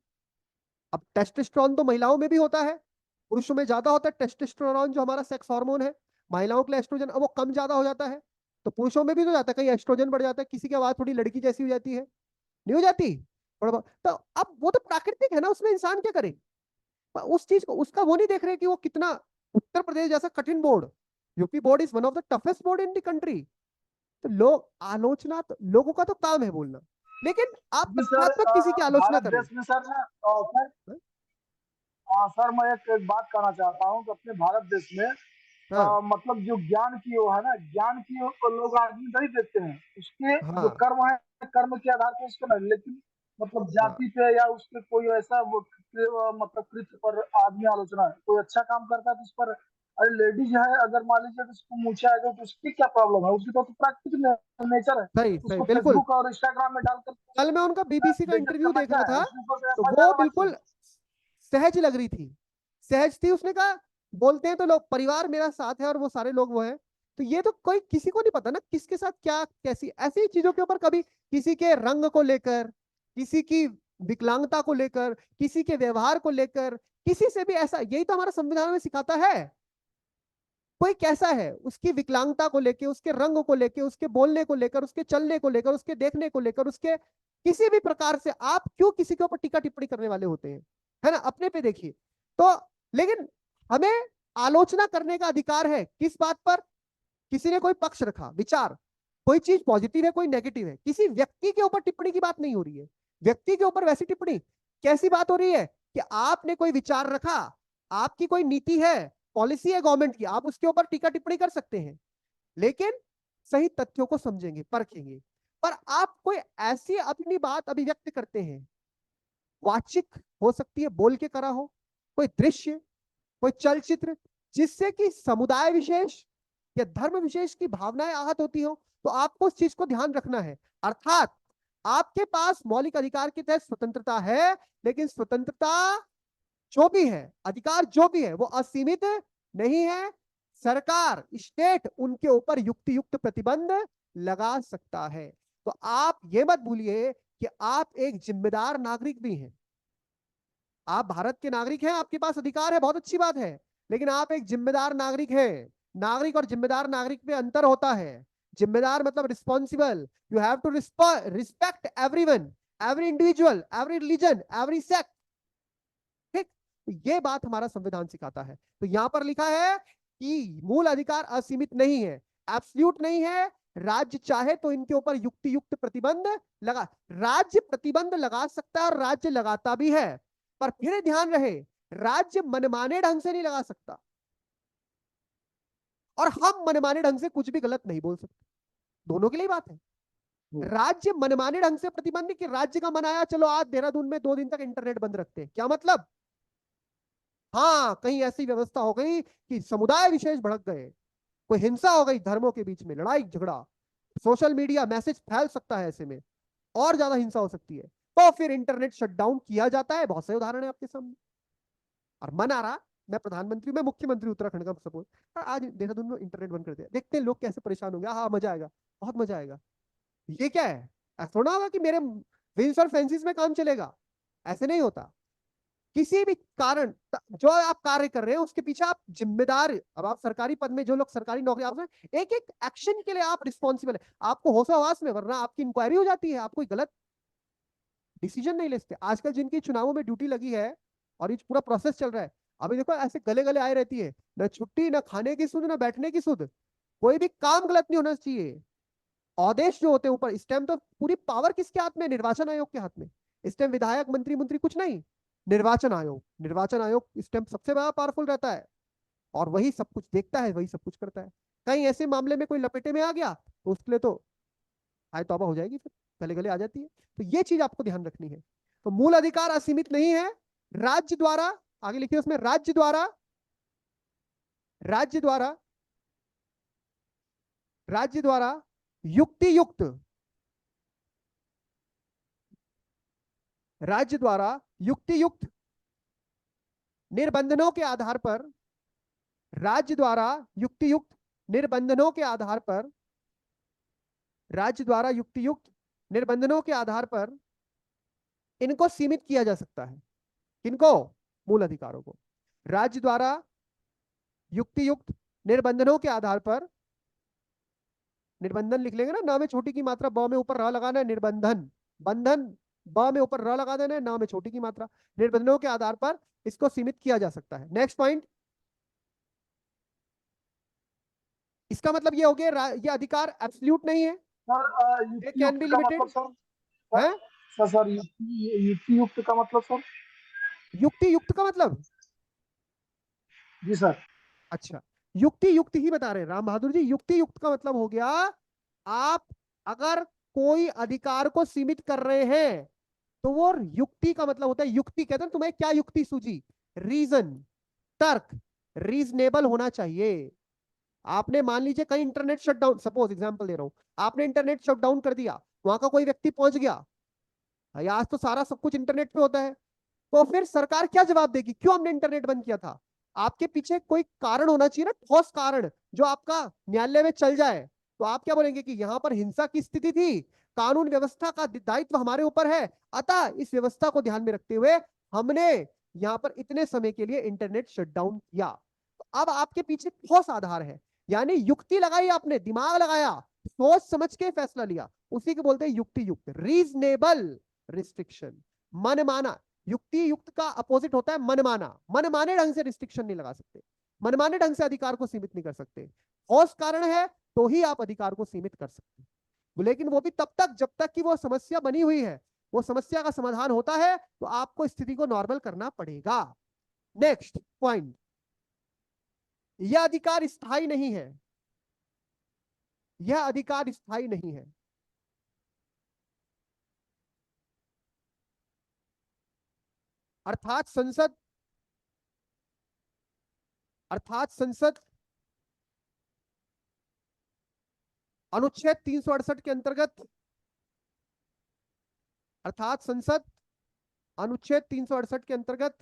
Speaker 1: अब टेस्टोस्टेरोन तो महिलाओं में भी होता है, पुरुषों में ज्यादा होता है टेस्टोस्टेरोन जो हमारा सेक्स हार्मोन है, महिलाओं के लिए एस्ट्रोजन अब वो कम ज्यादा हो जाता है, तो पुरुषों में भी तो जाता है, कहीं एस्ट्रोजन बढ़ जाता है, किसी की आवाज थोड़ी लड़की जैसी हो जाती है, नहीं हो जाती थोड़ा बहुत, तो अब वो तो प्राकृतिक है ना, उसमें इंसान क्या करे। पर उस चीज को, उसका वो नहीं देख रहे कि वो कितना, उत्तर प्रदेश जैसा कठिन board, UP board is one of the toughest board in the country, तो लोग आलोचना तो, लोगों का तो काम है बोलना, लेकिन आप
Speaker 3: जी सर,
Speaker 1: तथ्यात्मक किसी की आलोचना
Speaker 3: भारत
Speaker 1: कर रहे
Speaker 3: देश में सर ना, सर सर मैं एक बात कहना चाहता हूँ कि अपने भारत देश में
Speaker 1: हैं। हाँ
Speaker 3: मतलब जो ज्ञान की वो है ना, ज्ञान की वो लोग आदमी नहीं देखते हैं, उसके जो
Speaker 1: हाँ
Speaker 3: कर्म है, कर्म के आधार पर उसके नहीं, लेकिन मतलब
Speaker 1: हाँ,
Speaker 3: जाति पे या उसके कोई ऐसा वो मतलब कृत्य पर आदमी आलोचना है, कोई अच्छा काम करता है तो उस पर, अरे लेडीज है अगर मान लीजिए तो उसको मूछा है तो उसकी क्या प्रॉब्लम है, उसकी तो प्राकृतिक नेचर है,
Speaker 1: सही सही
Speaker 3: उसको
Speaker 1: बिल्कुल।
Speaker 3: फेसबुक और इंस्टाग्राम में डालकर
Speaker 1: कल मैं उनका बीबीसी का
Speaker 3: बेइज्जत
Speaker 1: इंटरव्यू
Speaker 3: करना
Speaker 1: देख
Speaker 3: क्या
Speaker 1: रहा
Speaker 3: है,
Speaker 1: था,
Speaker 3: उसके ऊपर तो
Speaker 1: तो
Speaker 3: एफआईआर
Speaker 1: वो
Speaker 3: होना चाहिए।
Speaker 1: बिल्कुल सहज लग रही थी, सहज थी, उसने कहा, बोलते हैं तो लोग परिवार मेरा साथ है और वो सारे लोग वो है, तो ये तो कोई किसी को नहीं पता ना किसके साथ क्या कैसी ऐसी चीजों के ऊपर, कभी किसी के रंग को लेकर, किसी की विकलांगता को लेकर, किसी के व्यवहार को लेकर, किसी से भी ऐसा, यही तो हमारा संविधान में सिखाता है, कोई कैसा है उसकी विकलांगता को लेकर, उसके रंग को लेकर, उसके बोलने को लेकर, उसके चलने को लेकर, उसके देखने को लेकर, उसके किसी भी प्रकार से आप क्यों किसी के ऊपर टीका टिप्पणी करने वाले होते हैं, है ना, अपने पे देखिए। तो लेकिन हमें आलोचना करने का अधिकार है, किस बात पर, किसी ने कोई पक्ष रखा विचार, कोई चीज पॉजिटिव है कोई नेगेटिव है, किसी व्यक्ति के ऊपर टिप्पणी की बात नहीं हो रही है, व्यक्ति के ऊपर वैसी टिप्पणी कैसी बात हो रही है कि आपने कोई विचार रखा, आपकी कोई नीति है, पॉलिसी है गवर्नमेंट की, आप उसके ऊपर टीका टिप्पणी कर सकते हैं, लेकिन सही तथ्यों को समझेंगे, परखेंगे। पर आप कोई ऐसी अपनी बात अभिव्यक्त करते हैं, वाचिक हो सकती है, बोल के करा हो, कोई दृश्य, कोई चलचित्र, जिससे कि समुदाय विशेष या धर्म विशेष की भावनाएं आहत होती हो, तो आपको उस चीज को ध्यान रखना है। अर्थात आपके पास मौलिक अधिकार के तहत स्वतंत्रता है, लेकिन स्वतंत्रता जो भी है, अधिकार जो भी है, वो असीमित नहीं है। सरकार, स्टेट उनके ऊपर युक्ति युक्त प्रतिबंध लगा सकता है। तो आप ये मत भूलिए कि आप एक जिम्मेदार नागरिक भी हैं। आप भारत के नागरिक हैं, आपके पास अधिकार है, बहुत अच्छी बात है, लेकिन आप एक जिम्मेदार नागरिक हैं। नागरिक और जिम्मेदार नागरिक में अंतर होता है। जिम्मेदार मतलब responsible, you have to respect everyone, every individual, every religion, every sect. ठीक, तो ये बात हमारा संविधान सिखाता है। तो यहां पर लिखा है कि मूल अधिकार असीमित नहीं है, एब्सोल्यूट नहीं है। राज्य चाहे तो इनके ऊपर युक्ति युक्त प्रतिबंध लगा, राज्य प्रतिबंध लगा सकता है और राज्य लगाता भी है। पर फिर ध्यान रहे, राज्य मनमाने ढंग से नहीं लगा सकता, और हम मनमाने ढंग से कुछ भी गलत नहीं बोल सकते। दोनों के लिए बात है। राज्य मनमाने ढंग से प्रतिबंध कि राज्य का मन आया, चलो आज देहरादून में 2 दिन तक इंटरनेट बंद रखते हैं, क्या मतलब? हाँ, कहीं ऐसी व्यवस्था हो गई कि समुदाय विशेष भड़क गए, कोई हिंसा हो गई धर्मों के बीच में, लड़ाई झगड़ा, सोशल मीडिया मैसेज फैल सकता है, ऐसे में और ज्यादा हिंसा हो सकती है, तो फिर इंटरनेट शटडाउन किया जाता है। बहुत से उदाहरण है आपके सामने। और मन आ रहा, मैं प्रधानमंत्री, मैं मुख्यमंत्री उत्तराखंड का सपोज, आज देहरादून में इंटरनेट बंद कर दिया, देखते हैं लोग कैसे परेशान होंगे। हाँ, मजा आएगा, बहुत मजा आएगा। ये क्या है? ऐसा थोड़ा होगा कि मेरे विंस और फेंसिस में काम चलेगा, ऐसे नहीं होता। किसी भी कारण जो आप कार्य कर रहे हैं उसके पीछे आप जिम्मेदार, अब आप सरकारी पद में, जो लोग सरकारी नौकरी, आप एक एक एक्शन के लिए आप रिस्पॉन्सिबल है, आपको होशावास में, वरना आपकी इंक्वायरी हो जाती है, आप कोई गलत डिसीजन नहीं ले सकते। आजकल जिनकी चुनावों में ड्यूटी लगी है और ये पूरा प्रोसेस चल रहा है, अभी देखो ऐसे गले गले आए रहती है, ना छुट्टी, ना खाने की सुध, ना बैठने की सुध, कोई भी काम गलत नहीं होना चाहिए। आदेश जो होते हैं ऊपर, इस टाइम तो पूरी पावर किसके हाथ में? निर्वाचन आयोग के हाथ में। इस टाइम विधायक, मंत्री मंत्री कुछ नहीं, निर्वाचन आयोग, निर्वाचन आयोग इस टाइम सबसे बड़ा पावरफुल रहता है, और वही सब कुछ देखता है, वही सब कुछ करता है। कहीं ऐसे मामले में कोई लपेटे में आ गया तो उसके लिए तो आय तौबा हो जाएगी, फिर गले गले आ जाती है। तो ये चीज आपको ध्यान रखनी है। तो मूल अधिकार असीमित नहीं है, राज्य द्वारा, आगे लिखिए उसमें, राज्य द्वारा, राज्य द्वारा, राज्य द्वारा युक्ति युक्त, राज्य द्वारा युक्ति युक्त निर्बंधनों के आधार पर, राज्य द्वारा युक्ति युक्त निर्बंधनों के आधार पर, राज्य द्वारा युक्ति युक्त निर्बंधनों के आधार पर इनको सीमित किया जा सकता है। किनको? मूल अधिकारों को। राज्य द्वारा युक्ति युक्त निर्बंधनों के आधार पर, निर्बंधन लिख लेंगे ना, ना में छोटी की मात्रा, ब में ऊपर र लगाना है, निर्बंधन, बंधन, ब में ऊपर र लगा देना है, ना में छोटी की मात्रा, निर्बंधनों के आधार पर इसको सीमित किया जा सकता है। नेक्स्ट पॉइंट, इसका मतलब ये हो गया ये अधिकार एब्सोल्यूट नहीं है,
Speaker 3: सर
Speaker 1: इट
Speaker 3: युक्ति
Speaker 1: कैन बी
Speaker 3: युक्त का
Speaker 1: लिमिटेड
Speaker 3: मतलब सर,
Speaker 1: है।
Speaker 3: सर युक्ति युक्त का मतलब सर?
Speaker 1: युक्ति युक्त का मतलब,
Speaker 3: जी सर।
Speaker 1: अच्छा, युक्ति युक्त ही बता रहे हैं राम बहादुर जी। युक्ति युक्त का मतलब हो गया, आप अगर कोई अधिकार को सीमित कर रहे हैं तो वो युक्ति का मतलब होता है, युक्ति कहते हैं तुम्हें क्या युक्ति सूझी, रीजन, तर्क, रीजनेबल होना चाहिए। आपने मान लीजिए कहीं इंटरनेट शटडाउन, सपोज एग्जांपल दे रहा हूं, आपने इंटरनेट शटडाउन कर दिया, वहां का कोई व्यक्ति पहुंच गया, आज तो सारा सब कुछ इंटरनेट पे होता है, तो फिर सरकार क्या जवाब देगी, क्यों हमने इंटरनेट बंद किया था? आपके पीछे कोई कारण होना चाहिए ना, ठोस कारण, जो आपका न्यायालय में चल जाए। तो आप क्या बोलेंगे कि यहां पर हिंसा की स्थिति थी, कानून व्यवस्था का दायित्व हमारे ऊपर है, अतः इस व्यवस्था को ध्यान में रखते हुए हमने यहां पर इतने समय के लिए इंटरनेट शटडाउन किया। तो अब आपके पीछे ठोस आधार है, यानी युक्ति लगाई, आपने दिमाग लगाया, सोच समझ के फैसला लिया, उसी को बोलते हैं युक्ति युक्त, रीजनेबल रिस्ट्रिक्शन। मनमाना, युक्ति युक्त का अपोजिट होता है मनमाना। मनमाने ढंग से रिस्ट्रिक्शन नहीं लगा सकते, मनमाने ढंग से अधिकार को सीमित नहीं कर सकते, ठोस कारण है तो ही आप अधिकार को सीमित कर सकते हैं। लेकिन वो भी तब तक जब तक कि वो समस्या बनी हुई है, वो समस्या का समाधान होता है तो आपको स्थिति को नॉर्मल करना पड़ेगा। नेक्स्ट पॉइंट, यह अधिकार स्थायी नहीं है, यह अधिकार स्थायी नहीं है। अर्थात संसद अनुच्छेद 368 के अंतर्गत, अर्थात संसद अनुच्छेद 368 के अंतर्गत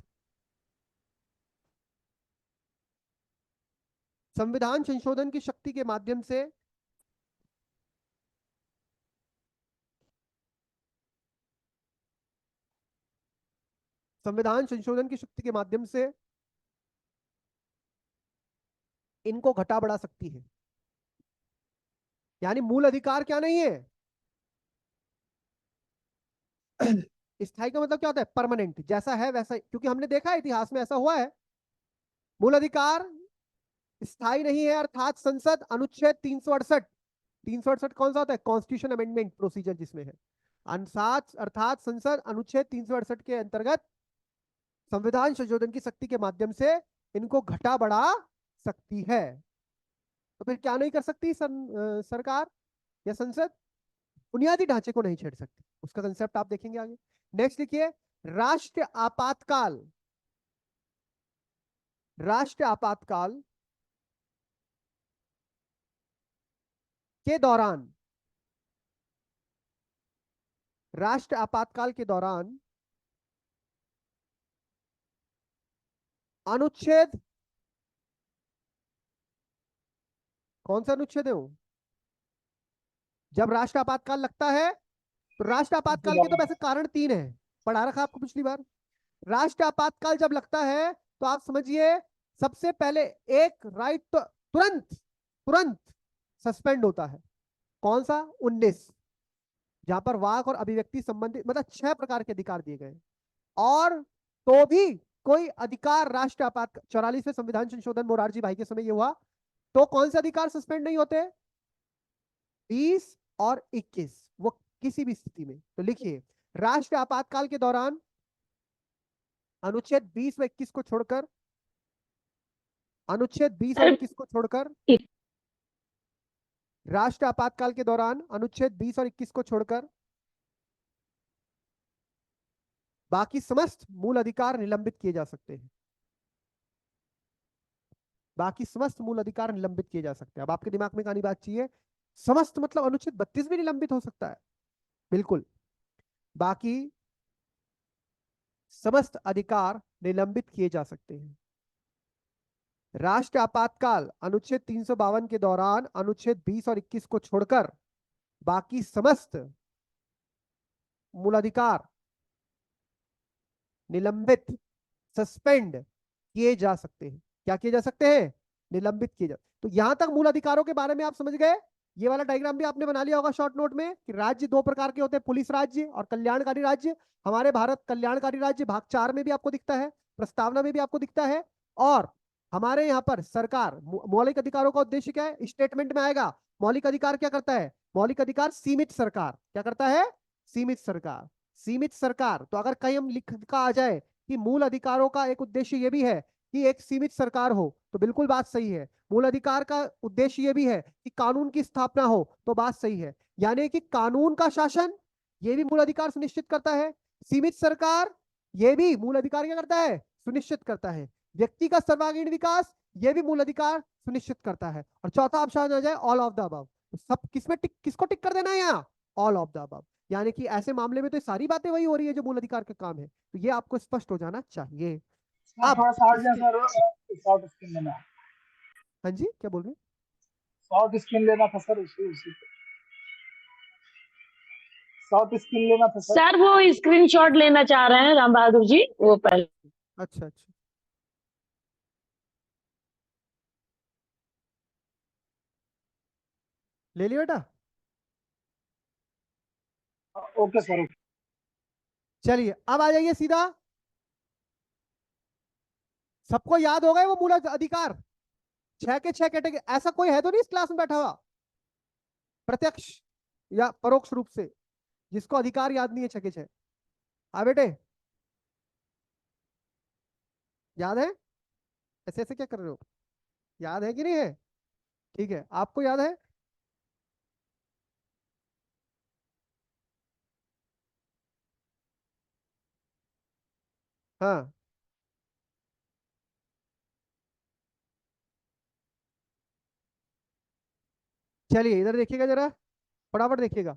Speaker 1: संविधान संशोधन की शक्ति के माध्यम से इनको घटा बढ़ा सकती है। यानी मूल अधिकार क्या नहीं है, स्थायी का मतलब क्या होता है, परमानेंट, जैसा है वैसा, क्योंकि हमने देखा है इतिहास में ऐसा हुआ है। मूल अधिकार स्थायी नहीं है, अर्थात संसद अनुच्छेद 368 कौन सा होता है, कॉन्स्टिट्यूशन अमेंडमेंट प्रोसीजर जिसमें है, अर्थात संसद अनुच्छेद 368 के अंतर्गत संविधान संशोधन की शक्ति के माध्यम से इनको घटा बढ़ा सकती है। तो फिर क्या नहीं कर सकती सरकार या संसद, बुनियादी ढांचे को नहीं छेड़ सकती। उसका कंसेप्ट आप देखेंगे आगे। नेक्स्ट देखिए, राष्ट्रीय आपातकाल के दौरान, राष्ट्रीय आपातकाल के दौरान अनुच्छेद, कौन सा अनुच्छेद है वो, जब राष्ट्रीय आपातकाल लगता है तो राष्ट्रीय आपातकाल के तो वैसे कारण 3 है, पढ़ा रखा आपको पिछली बार। राष्ट्रीय आपातकाल जब लगता है तो आप समझिए सबसे पहले एक राइट तो तुरंत सस्पेंड होता है। कौन सा, 19, जहां पर वाक और अभिव्यक्ति संबंधित मतलब 6 प्रकार के अधिकार दिए गए, और तो भी कोई अधिकार राष्ट्रीय आपात 44वें संविधान संशोधन मोरारजी भाई के समय ये हुआ, तो कौन से अधिकार सस्पेंड नहीं होते, 20 और 21, वो किसी भी स्थिति में। तो लिखिए, राष्ट्रीय आपातकाल के दौरान अनुच्छेद 20 व 21 को छोड़कर, अनुच्छेद 20 और 21 को छोड़कर, राष्ट्रीय आपातकाल के दौरान अनुच्छेद 20 और 21 को छोड़कर बाकी समस्त मूल अधिकार निलंबित किए जा सकते हैं। बाकी समस्त मूल अधिकार निलंबित किए जा सकते हैं। अब आपके दिमाग में कहानी बात चाहिए, समस्त मतलब अनुच्छेद 32 भी निलंबित हो सकता है, बिल्कुल। बाकी समस्त अधिकार निलंबित किए जा सकते हैं। राष्ट्रीय आपातकाल अनुच्छेद 352 के दौरान अनुच्छेद 20 और 21 को छोड़कर बाकी समस्त मूलाधिकार निलंबित, सस्पेंड किए जा सकते हैं। क्या किए जा सकते हैं, निलंबित किए जा। तो यहां तक मूल अधिकारों के बारे में आप समझ गए। ये वाला डायग्राम भी आपने बना लिया होगा शॉर्ट नोट में कि राज्य 2 प्रकार के होते हैं, पुलिस राज्य और कल्याणकारी राज्य। हमारे भारत कल्याणकारी राज्य भाग 4 में भी आपको दिखता है, प्रस्तावना में भी आपको दिखता है। और हमारे यहाँ पर सरकार मौलिक अधिकारों का उद्देश्य क्या है, स्टेटमेंट में आएगा। मौलिक अधिकार क्या करता है, मौलिक अधिकार सीमित सरकार क्या करता है, सीमित सरकार, सीमित सरकार। तो अगर कहीं हम लिख का आ जाए कि मूल अधिकारों का एक उद्देश्य ये भी है कि एक सीमित सरकार हो, तो बिल्कुल बात सही है। मूल अधिकार का उद्देश्य ये भी है कि कानून की स्थापना हो, तो बात सही है। यानी कि कानून का शासन ये भी मूल अधिकार सुनिश्चित करता है। सीमित सरकार ये भी मूल अधिकार क्या करता है, सुनिश्चित करता है। व्यक्ति का सर्वांगीण विकास ये भी मूल अधिकार सुनिश्चित करता है। और चौथा ऑप्शन आ जाए ऑल ऑफ द अबव। सब किसमें टिक, किसको टिक कर देना है यहाँ, ऑल ऑफ द अबव। यानी कि ऐसे मामले में तो सारी बातें वही हो रही है जो मूल अधिकार का काम है। तो ये आपको स्पष्ट हो जाना चाहिए। अब
Speaker 3: थोड़ा सा हट जाए सर, शॉर्ट स्क्रीन लेना।
Speaker 1: हाँ जी, क्या बोल रहे हैं,
Speaker 3: शॉर्ट स्क्रीन लेना था सर, उसी शॉर्ट स्क्रीन लेना था सर।
Speaker 4: सर वो स्क्रीनशॉट लेना चाह रहे हैं राम बहादुर जी, वो पहले।
Speaker 1: अच्छा अच्छा, ले लिया बेटा।
Speaker 3: Okay sir, okay.
Speaker 1: चलिए अब आ जाइए सीधा, सबको याद हो गए वो मूल अधिकार 6 के 6 कैटेगरी। ऐसा कोई है तो नहीं इस क्लास में बैठा हुआ प्रत्यक्ष या परोक्ष रूप से जिसको अधिकार याद नहीं है 6 के 6? हाँ बेटे, याद है? ऐसे ऐसे क्या कर रहे हो, याद है कि नहीं है? ठीक है, आपको याद है, हाँ, चलिए इधर देखिएगा जरा, फटाफट देखिएगा।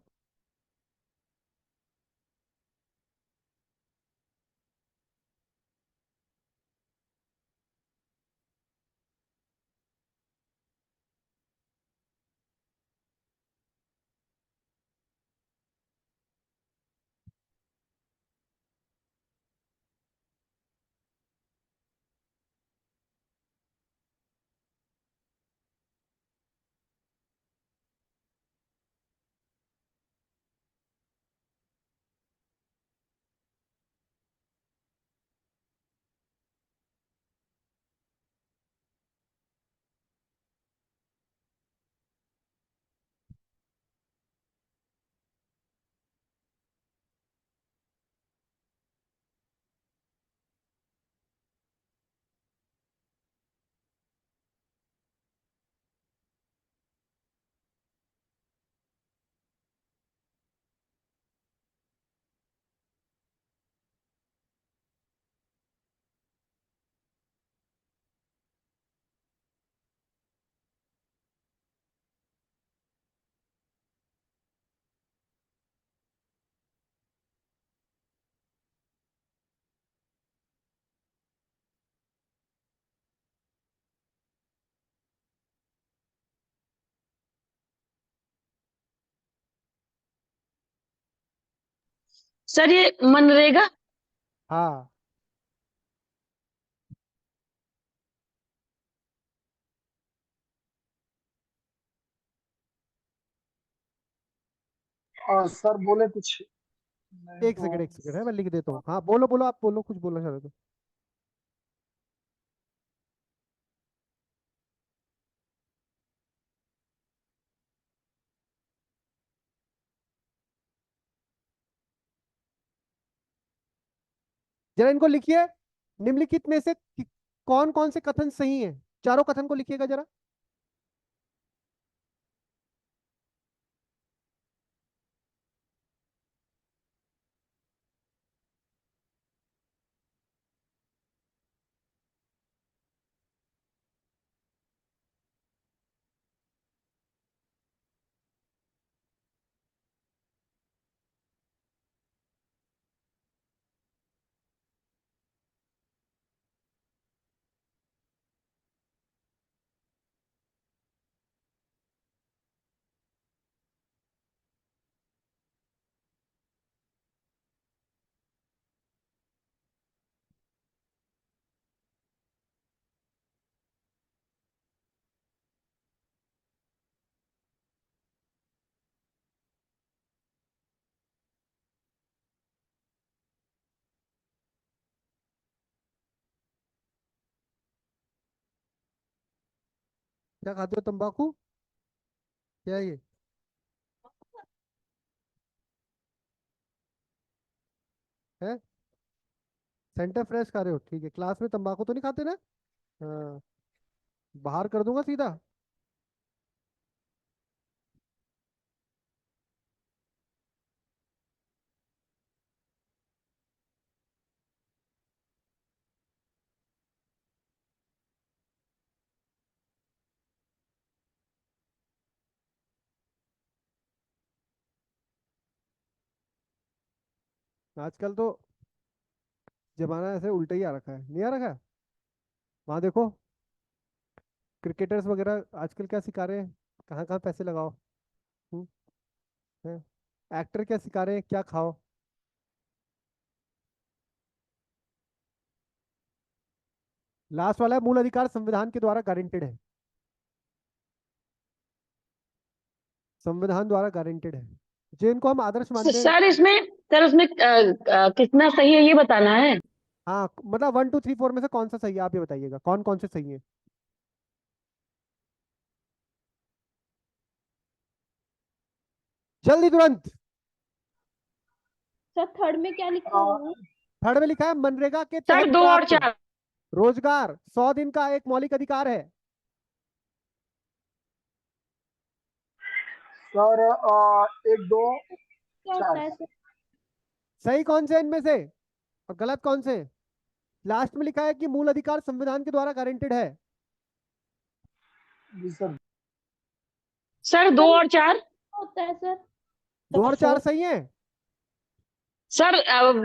Speaker 4: सर ये मनरेगा।
Speaker 1: हाँ,
Speaker 3: सर बोले कुछ नहीं
Speaker 1: एक सेकंड
Speaker 3: तो।
Speaker 1: एक सेकंड है, मैं लिख देता हूँ। हाँ बोलो बोलो, आप बोलो, कुछ बोलना चाह रहे थे। जरा इनको लिखिए, निम्नलिखित में से कौन कौन से कथन सही हैं, चारों कथन को लिखिएगा जरा। क्या खाते हो, तंबाकू? क्या है ये? है? सेंटर फ्रेश खा रहे हो, ठीक है। क्लास में तंबाकू तो नहीं खाते ना? हाँ, बाहर कर दूंगा सीधा। आजकल तो जमाना ऐसे उल्टा ही आ रखा है, नहीं आ रखा है? वहां देखो, क्रिकेटर्स वगैरह आजकल क्या सिखा रहे हैं, कहाँ कहाँ पैसे लगाओ। हम्म, है? एक्टर क्या सिखा रहे हैं, क्या खाओ। लास्ट वाला है, मूल अधिकार संविधान के द्वारा गारंटेड है, संविधान द्वारा गारंटेड है, जिनको हम आदर्श मानते हैं।
Speaker 4: सर इसमें कितना सही है ये बताना है।
Speaker 1: हाँ मतलब 1 2 3 4 में से कौन सा सही है, आप ये बताइएगा, कौन कौन से सही है। जल्दी तुरंत।
Speaker 2: सर थर्ड में क्या लिखा
Speaker 3: अ,
Speaker 2: हुआ है?
Speaker 1: थर्ड में लिखा है, मनरेगा के
Speaker 4: सर
Speaker 1: तहत
Speaker 4: 2 और
Speaker 1: प्राप्त
Speaker 4: 4।
Speaker 1: रोजगार 100 दिन का एक मौलिक अधिकार है।
Speaker 3: सर 1 2
Speaker 2: क्या होता
Speaker 3: 4।
Speaker 2: है सर?
Speaker 1: सही कौन से हैं इनमें से और गलत कौन से हैं? लास्ट में लिखा है कि मूल अधिकार संविधान के द्वारा गारंटेड है।
Speaker 3: जी सर।
Speaker 4: सर 2 और 4।
Speaker 2: होता है सर।
Speaker 1: 2 और 4 सही है।
Speaker 4: सर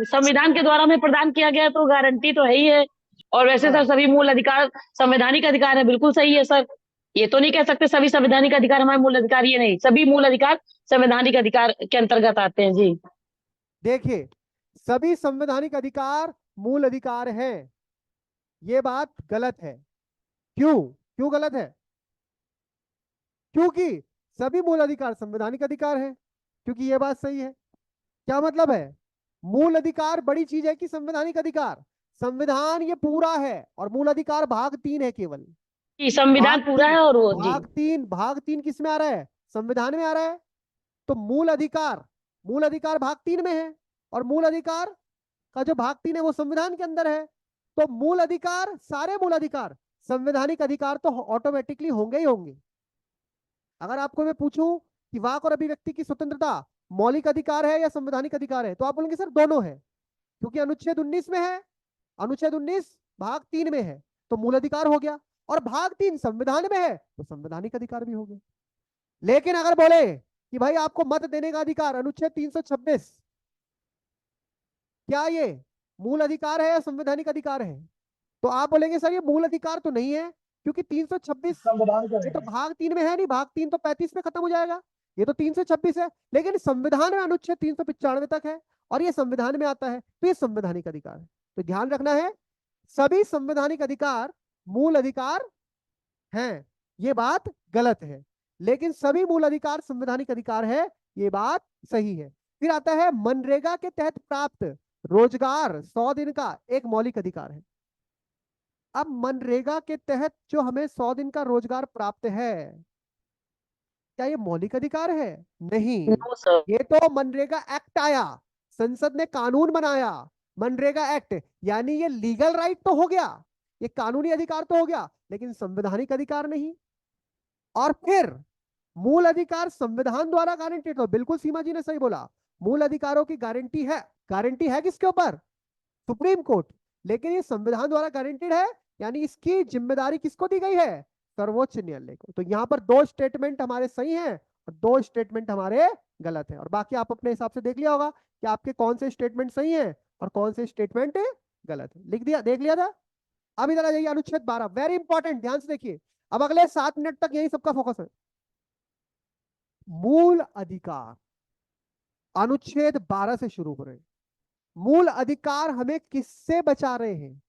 Speaker 4: संविधान के द्वारा हमें प्रदान किया गया तो गारंटी तो है ही है। और वैसे
Speaker 1: हाँ।
Speaker 4: सर सभी मूल अधिकार संवैधानिक अधिकार है, बिल्कुल सही है सर। ये तो नहीं कह सकते सभी संवैधानिक अधिकार हमारे मूल अधिकार, ये नहीं, सभी मूल अधिकार संवैधानिक अधिकार के अंतर्गत आते हैं जी।
Speaker 1: देखिए, सभी संवैधानिक अधिकार मूल अधिकार हैं, ये बात गलत है। क्यों क्यों गलत है? क्योंकि सभी मूल अधिकार संवैधानिक अधिकार हैं, क्योंकि ये बात सही है। क्या मतलब है? मूल अधिकार बड़ी चीज है कि संवैधानिक अधिकार? संविधान ये पूरा है और मूल अधिकार भाग 3 है केवल।
Speaker 4: जी संविधान
Speaker 1: भाग
Speaker 4: पूरा
Speaker 1: तीन
Speaker 4: है और वो जी।
Speaker 1: भाग तीन किस में आ रहा है? संविधान में आ रहा है। तो मूल अधिकार भाग 3 में है, और मूल अधिकार का जो भाग 3 है वो संविधान के अंदर है। तो मूल अधिकार, सारे मूल अधिकार संवैधानिक अधिकार तो ऑटोमेटिकली होंगे ही होंगे। अगर आपको मैं पूछूं कि वाक और अभिव्यक्ति की स्वतंत्रता मौलिक अधिकार है या संवैधानिक अधिकार है, तो आप बोलेंगे सर दोनों है, क्योंकि अनुच्छेद 19 में है। अनुच्छेद 19 भाग 3 में है, तो मूल अधिकार हो गया। और भाग 3 संविधान में है, तो संवैधानिक अधिकार भी हो गया। लेकिन अगर बोले कि भाई आपको मत देने का अधिकार, अनुच्छेद 326, क्या ये मूल अधिकार है या संवैधानिक अधिकार है? तो आप बोलेंगे सर ये मूल अधिकार तो नहीं है, क्योंकि 326
Speaker 3: संविधान के
Speaker 1: ये तो
Speaker 3: नहीं।
Speaker 1: भाग 3 में है नहीं, भाग 3 तो 35 में खत्म हो जाएगा। ये तो 326 है, लेकिन संविधान में अनुच्छेद 395 तक है, और ये संविधान में आता है, तो ये संवैधानिक अधिकार है। तो ध्यान रखना है, सभी संवैधानिक अधिकार मूल अधिकार हैं, ये बात गलत है। लेकिन सभी मूल अधिकार संवैधानिक अधिकार है, ये बात सही है। फिर आता है मनरेगा के तहत प्राप्त रोजगार 100 दिन का एक मौलिक अधिकार है। अब मनरेगा के तहत जो हमें 100 दिन का रोजगार प्राप्त है, क्या ये मौलिक अधिकार है? नहीं।
Speaker 4: No sir.
Speaker 1: ये तो मनरेगा एक्ट आया, संसद ने कानून बनाया, मनरेगा एक्ट, यानी ये लीगल राइट तो हो गया, ये कानूनी अधिकार तो हो गया, लेकिन संवैधानिक अधिकार नहीं। और फिर मूल अधिकार संविधान द्वारा गारंटेड, तो बिल्कुल सीमा जी ने सही बोला, मूल अधिकारों की गारंटी है। गारंटी है किसके ऊपर? Supreme court. लेकिन ये संविधान द्वारा गारंटेड है, यानी इसकी जिम्मेदारी किसको दी गई है? सर्वोच्च न्यायालय को। तो यहाँ पर 2 स्टेटमेंट हमारे सही हैं और 2 स्टेटमेंट हमारे गलत है। और बाकी आप अपने हिसाब से देख लिया होगा कि आपके कौन से स्टेटमेंट सही है और कौन से स्टेटमेंट गलत है। लिख दिया, देख लिया था। अब इधर आ जाइए, अनुच्छेद 12, वेरी इंपॉर्टेंट, ध्यान से देखिए। अब अगले 7 मिनट तक यही सबका फोकस है। मूल अधिकार अनुच्छेद 12 से शुरू हो रहे हैं। मूल अधिकार हमें किससे बचा रहे हैं?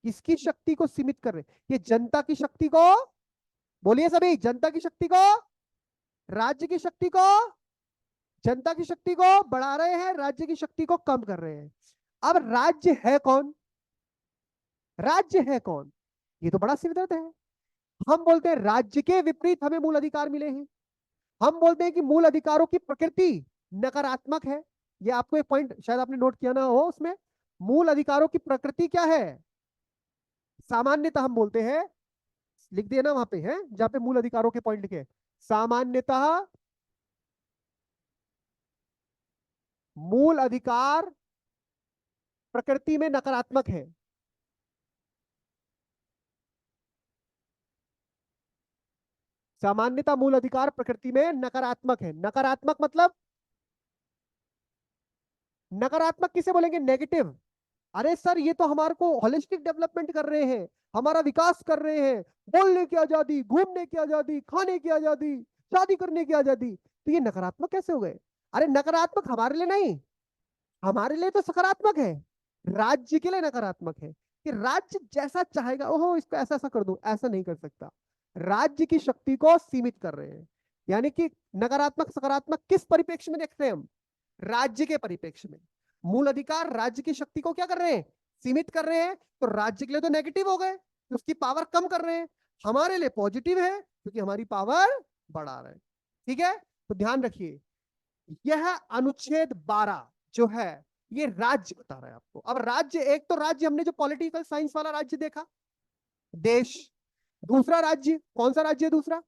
Speaker 1: किसकी शक्ति को सीमित कर रहे हैं? ये जनता की शक्ति को, बोलिए सभी, जनता की शक्ति को, राज्य की शक्ति को, जनता की शक्ति को बढ़ा रहे हैं, राज्य की शक्ति को कम कर रहे हैं। अब राज्य है कौन? राज्य है कौन? ये तो बड़ा सिरदर्द है। हम बोलते हैं राज्य के विपरीत हमें मूल अधिकार मिले हैं। हम बोलते हैं कि मूल अधिकारों की प्रकृति नकारात्मक है। ये आपको एक पॉइंट शायद आपने नोट किया ना हो, उसमें मूल अधिकारों की प्रकृति क्या है? सामान्यतः हम बोलते हैं, लिख दिए ना वहां पे, है जहां पे मूल अधिकारों के पॉइंट लिखे, सामान्यतः मूल अधिकार प्रकृति में नकारात्मक है। सामान्यतः मूल अधिकार प्रकृति में नकारात्मक है। नकारात्मक मतलब, नकारात्मक किसे बोलेंगे? नेगेटिव। अरे सर ये तो हमारे को होलिस्टिक डेवलपमेंट कर रहे हैं, हमारा विकास कर रहे हैं, बोलने की आजादी, घूमने की आजादी, खाने की आजादी, शादी करने की आजादी, तो ये नकारात्मक कैसे हो गए? अरे नकारात्मक हमारे लिए नहीं, हमारे लिए तो सकारात्मक है, राज्य के लिए नकारात्मक है कि राज्य जैसा चाहेगा, ओहो इसको ऐसा ऐसा कर दूं, ऐसा नहीं कर सकता। राज्य की शक्ति को सीमित कर रहे हैं। यानी कि नकारात्मक सकारात्मक किस परिप्रेक्ष्य में देखते हैं हम? राज्य के परिप्रेक्ष्य में। मूल अधिकार राज्य की शक्ति को क्या कर रहे हैं? सीमित कर रहे हैं। तो राज्य के लिए तो नेगेटिव हो गए, तो उसकी पावर कम कर रहे हैं। हमारे लिए पॉजिटिव है क्योंकि हमारी पावर बढ़ा रहे हैं। ठीक है, तो ध्यान रखिए, यह अनुच्छेद 12 जो है ये राज्य बता रहा है आपको। अब राज्य, एक तो राज्य हमने जो पॉलिटिकल साइंस वाला राज्य देखा, देश। दूसरा राज्य कौन सा राज्य है? दूसरा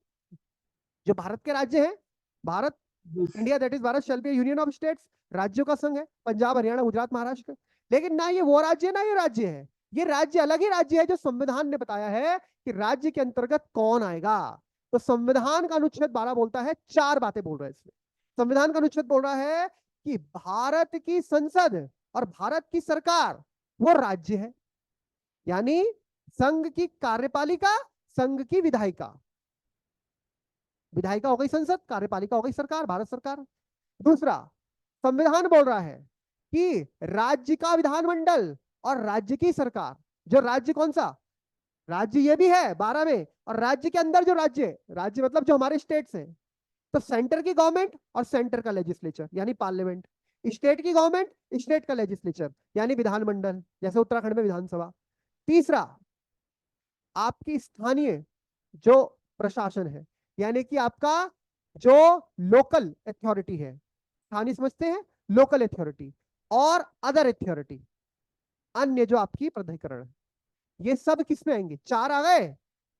Speaker 1: जो भारत के राज्य है, Bharat, India that is Bharat shall be union of states, राज्यों का संघ है, पंजाब, हरियाणा, गुजरात, महाराष्ट्र। लेकिन ना ये वो राज्य है ना ये राज्य है, ये राज्य अलग ही राज्य है जो संविधान ने बताया है कि राज्य के अंतर्गत कौन आएगा। तो संविधान का अनुच्छेद 12 बोलता है, चार बातें बोल रहा है इसमें। संविधान का अनुच्छेद बोल रहा है कि भारत की संसद और भारत की सरकार वो राज्य है, यानी संघ की कार्यपालिका, संघ की विधायिका। विधायिका हो गई संसद, कार्यपालिका हो गई सरकार, भारत सरकार। दूसरा, संविधान बोल रहा है कि राज्य का विधानमंडल और राज्य की सरकार, जो राज्य कौन सा राज्य ये भी है 12 में, और राज्य के अंदर जो राज्य, राज्य मतलब जो हमारे स्टेट्स हैं, तो सेंटर की गवर्नमेंट और सेंटर का लेजिस्लेचर यानी पार्लियामेंट, स्टेट की गवर्नमेंट, स्टेट का लेजिस्लेचर यानी विधानमंडल, जैसे उत्तराखंड में विधानसभा। तीसरा, आपकी स्थानीय जो प्रशासन है, यानी कि आपका जो लोकल अथॉरिटी है, स्थानीय समझते हैं, लोकल अथॉरिटी और अदर अथॉरिटी, अन्य जो आपकी प्राधिकरण है, ये सब किसमें आएंगे? चार आ गए,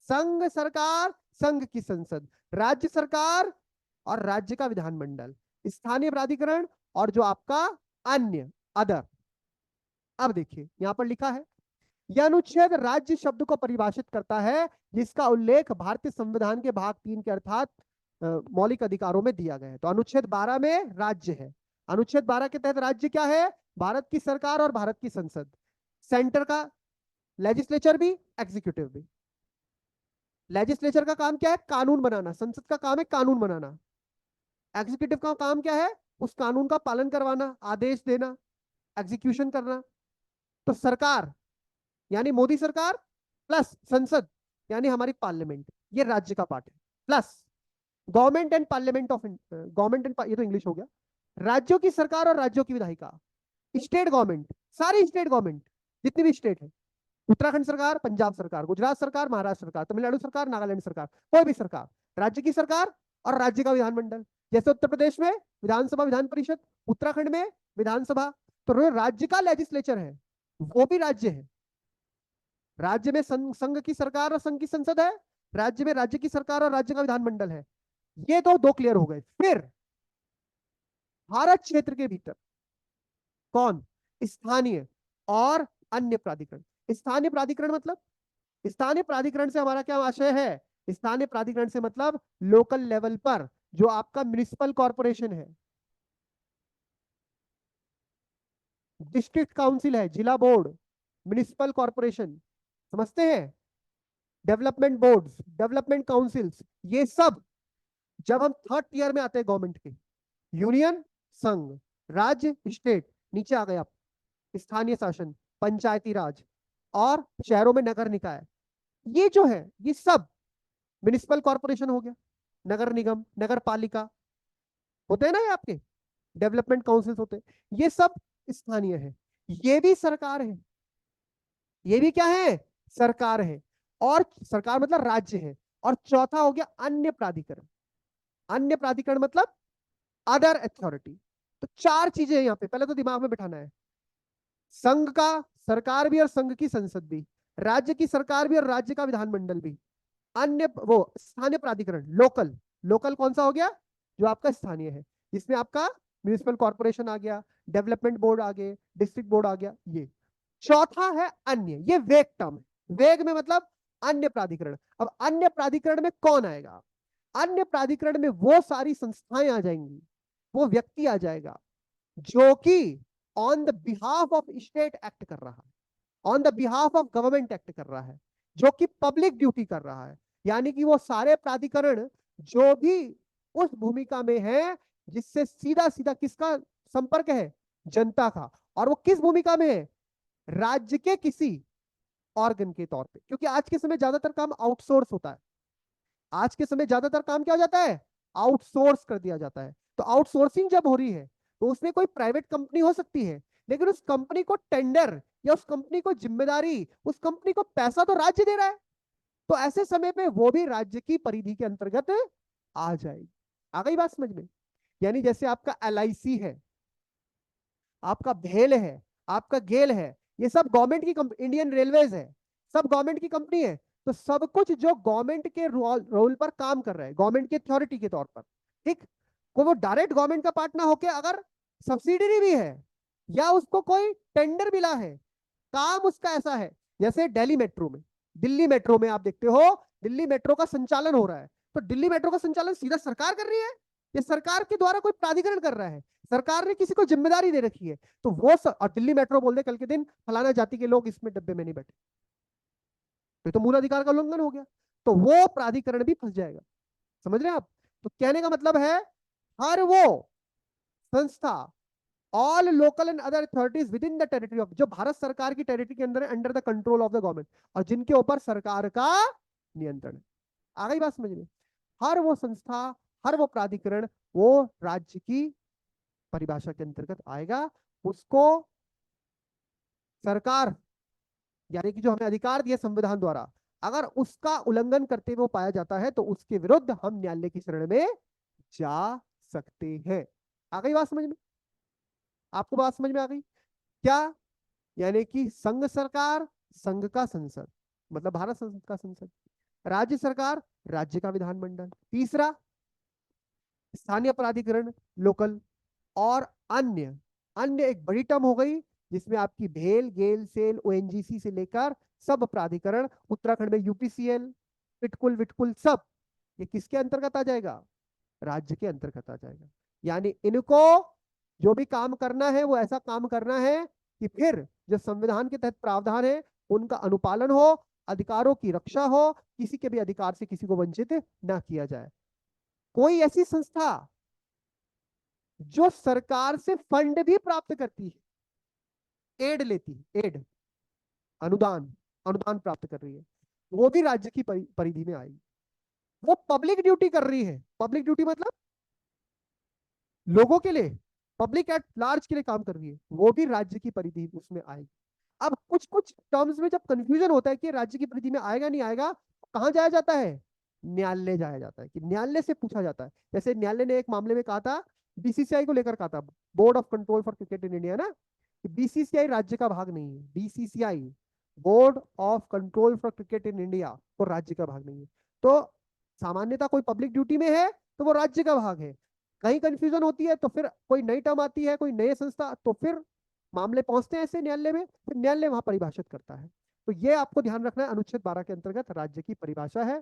Speaker 1: संघ सरकार, संघ की संसद, राज्य सरकार और राज्य का विधानमंडल, स्थानीय प्राधिकरण और जो आपका अन्य अदर। अब देखिए यहां पर लिखा है, यह अनुच्छेद राज्य शब्द को परिभाषित करता है जिसका उल्लेख भारतीय संविधान के भाग 3 के अर्थात मौलिक अधिकारों में दिया गया है। तो अनुच्छेद 12 में राज्य है। अनुच्छेद 12 के तहत राज्य क्या है? भारत की सरकार और भारत की संसद, सेंटर का लेजिस्लेचर भी, एग्जीक्यूटिव भी। लेजिस्लेचर का काम क्या है? कानून बनाना। संसद का काम है कानून बनाना। एग्जीक्यूटिव का काम क्या है? उस कानून का पालन करवाना, आदेश देना, एग्जीक्यूशन करना। तो सरकार यानी मोदी सरकार प्लस संसद यानी हमारी पार्लियामेंट, ये राज्य का पार्ट है, plus government and parliament of government and, ये तो इंग्लिश हो गया, राज्यों की सरकार और राज्यों की विधायिका, स्टेट गवर्नमेंट, सारी स्टेट गवर्नमेंट जितनी भी स्टेट है, उत्तराखंड सरकार, पंजाब सरकार, गुजरात सरकार, महाराष्ट्र सरकार, तमिलनाडु सरकार, नागालैंड सरकार, कोई भी सरकार, राज्य की सरकार और राज्य का विधानमंडल। जैसे उत्तर प्रदेश में विधानसभा विधान परिषद, उत्तराखंड में विधानसभा, तो राज्य का लेजिस्लेचर है वो भी राज्य है। राज्य में संघ की सरकार और संघ की संसद है, राज्य में राज्य की सरकार और राज्य का विधानमंडल है। ये तो दो क्लियर हो गए। फिर भारत क्षेत्र के भीतर कौन? स्थानीय और अन्य प्राधिकरण। स्थानीय प्राधिकरण मतलब, स्थानीय प्राधिकरण से हमारा क्या आशय है? स्थानीय प्राधिकरण से मतलब लोकल लेवल पर जो आपका म्युनिसिपल कॉर्पोरेशन है, डिस्ट्रिक्ट काउंसिल है, जिला बोर्ड, म्युनिसिपल कॉर्पोरेशन, समझते हैं, डेवलपमेंट बोर्ड्स, डेवलपमेंट काउंसिल्स, ये सब जब हम थर्ड टियर में आते हैं गवर्नमेंट के, यूनियन, संघ, राज्य, स्टेट, नीचे आ गए आप स्थानीय शासन, पंचायती राज और शहरों में नगर निकाय, ये जो है ये सब म्युनिसिपल कॉर्पोरेशन हो गया, नगर निगम, नगर पालिका होते हैं ना, ये आपके डेवलपमेंट काउंसिल्स होते हैं, ये सब स्थानीय है। ये भी सरकार है, ये भी क्या है? सरकार है। और सरकार मतलब राज्य है। और चौथा हो गया अन्य प्राधिकरण। अन्य प्राधिकरण मतलब अदर अथॉरिटी। तो चार चीजें हैं यहाँ पे, पहले तो दिमाग में बिठाना है। संघ का सरकार भी और संघ की संसद भी, राज्य की सरकार भी और राज्य का विधानमंडल भी, अन्य वो स्थानीय प्राधिकरण, लोकल। लोकल कौन सा हो गया? जो आपका स्थानीय है, जिसमें आपका म्युनिसिपल कॉर्पोरेशन आ गया, डेवलपमेंट बोर्ड आ गए, डिस्ट्रिक्ट बोर्ड आ गया। ये चौथा है अन्य, ये वेग टर्म है। वेग में मतलब अन्य प्राधिकरण। अब अन्य प्राधिकरण में कौन आएगा? अन्य प्राधिकरण में वो सारी संस्थाएं आ जाएंगी, वो व्यक्ति आ जाएगा जो कि on the behalf of state act कर रहा है, on the behalf of government act कर रहा है, जो कि पब्लिक ड्यूटी कर रहा है। यानी कि वो सारे प्राधिकरण जो भी उस भूमिका में है जिससे सीधा सीधा किसका संपर्क है? जनता का। और वो किस भूमिका में है? राज्य के किसी ऑर्गन के तौर पे। क्योंकि आज के समय ज्यादातर काम आउटसोर्स होता है। आज के समय ज्यादातर काम क्या हो जाता है? आउटसोर्स कर दिया जाता है। तो आउटसोर्सिंग जब हो रही है तो उसमें कोई प्राइवेट कंपनी हो सकती है, लेकिन उस कंपनी को टेंडर या उस कंपनी को जिम्मेदारी, उस कंपनी को पैसा तो राज्य दे रहा है। तो ऐसे समय पे वो भी राज्य की परिधि के अंतर्गत आ जाएगी। आ गई बात समझ में? यानी जैसे आपका LIC है, आपका भेल है, आपका गेल है, ये सब गवर्नमेंट की कंपनी, इंडियन रेलवेज है, सब गवर्नमेंट की कंपनी है। तो सब कुछ जो गवर्नमेंट के रोल पर काम कर रहा है, गवर्नमेंट की अथॉरिटी के तौर पर, ठीक, को वो डायरेक्ट गवर्नमेंट का पार्ट ना होके अगर सब्सिडरी भी है या उसको कोई टेंडर मिला है, काम उसका ऐसा है जैसे दिल्ली मेट्रो में आप देखते हो, दिल्ली मेट्रो का संचालन हो रहा है, तो दिल्ली मेट्रो का संचालन सीधा सरकार कर रही है, ये सरकार के द्वारा कोई प्राधिकरण कर रहा है, सरकार ने किसी को जिम्मेदारी दे रखी है, तो वो और दिल्ली मेट्रो बोल दे कल के दिन फलाना जाति के लोग इसमें डब्बे में नहीं बैठे, तो मूल अधिकार का उल्लंघन हो गया, तो वो प्राधिकरण भी फंस जाएगा। समझ रहे हैं आप? तो कहने का मतलब है हर वो संस्था, all local and other authorities with in the territory of, जो भारत सरकार की टेरिटरी के अंदर है, under the control of the government, और जिनके ऊपर सरकार का नियंत्रण है। आ गई बात समझ में? हर वो संस्था, हर वो प्राधिकरण वो राज्य की परिभाषा के अंतर्गत आएगा, उसको सरकार यानी कि जो हमें अधिकार दिए संविधान द्वारा, अगर उसका उल्लंघन करते हुए पाया जाता है तो उसके विरुद्ध हम न्यायालय की शरण में जा सकते हैं। आ गई बात समझ में? आपको बात समझ में आ गई क्या? यानी कि संघ सरकार, संघ का संसद मतलब भारत संसद का संसद, राज्य सरकार, राज्य का विधानमंडल, तीसरा स्थानीय प्राधिकरण लोकल, और अन्य। अन्य एक बड़ी टर्म हो गई जिसमें आपकी भेल, गेल, सेल, ओएनजीसी से लेकर सब प्राधिकरण, उत्तराखंड में यूपीसीएल, पिटकुल विटकुल, सब ये किसके अंतर्गत आ जाएगा? राज्य के अंतर्गत आ जाएगा। यानी इनको जो भी काम करना है वो ऐसा काम करना है कि फिर जो संविधान के तहत प्रावधान है उनका अनुपालन हो, अधिकारों की रक्षा हो, किसी के भी अधिकार से किसी को वंचित ना किया जाए। कोई ऐसी संस्था जो सरकार से फंड भी प्राप्त करती है, एड लेती है, एड अनुदान, अनुदान प्राप्त कर रही है, वो भी राज्य की परिधि में आएगी। वो पब्लिक ड्यूटी कर रही है, पब्लिक ड्यूटी मतलब लोगों के लिए, पब्लिक एट लार्ज के लिए काम कर रही है, वो भी राज्य की परिधि उसमें आएगी। अब कुछ कुछ टर्म्स में जब कंफ्यूजन होता है कि राज्य की परिधि में आएगा नहीं आएगा, कहां जाया जाता है? न्यायालय जाया जाता है, कि न्यायालय से पूछा जाता है। जैसे न्यायालय ने एक मामले में कहा था, बीसीसीआई को लेकर कहा था, board of control for cricket in India ना, कि बीसीसीआई राज्य का भाग नहीं है, BCCI board of control for cricket in India वो राज्य का भाग नहीं है। तो सामान्यतः कोई पब्लिक ड्यूटी में है तो वो राज्य का भाग है। कहीं कंफ्यूजन होती है तो फिर कोई नई टर्म आती है, कोई नई संस्था, तो फिर मामले पहुंचते हैं ऐसे न्यायालय में, फिर न्यायालय वहां परिभाषित करता है। तो ये आपको ध्यान रखना है, अनुच्छेद 12 के अंतर्गत राज्य की परिभाषा है।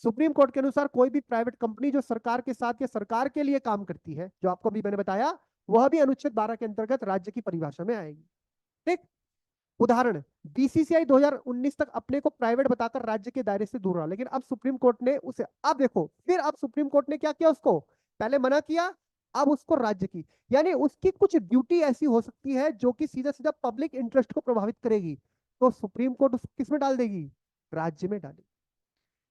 Speaker 1: सुप्रीम कोर्ट के अनुसार कोई भी प्राइवेट कंपनी जो सरकार के साथ या सरकार के लिए काम करती है, जो आपको अभी मैंने बताया, वह भी अनुच्छेद 12 के अंतर्गत राज्य की परिभाषा में आएगी। ठीक, उदाहरण, बीसीसीआई 2019 तक अपने को प्राइवेट बताकर राज्य के दायरे से दूर रहा, लेकिन अब सुप्रीम कोर्ट ने उसे, अब देखो फिर अब सुप्रीम कोर्ट ने क्या किया, उसको पहले मना किया, अब उसको राज्य की, यानी उसकी कुछ ड्यूटी ऐसी हो सकती है जो कि सीधा सीधा पब्लिक इंटरेस्ट को प्रभावित करेगी, तो सुप्रीम कोर्ट उसको किसमें डाल देगी? राज्य में डालेगी।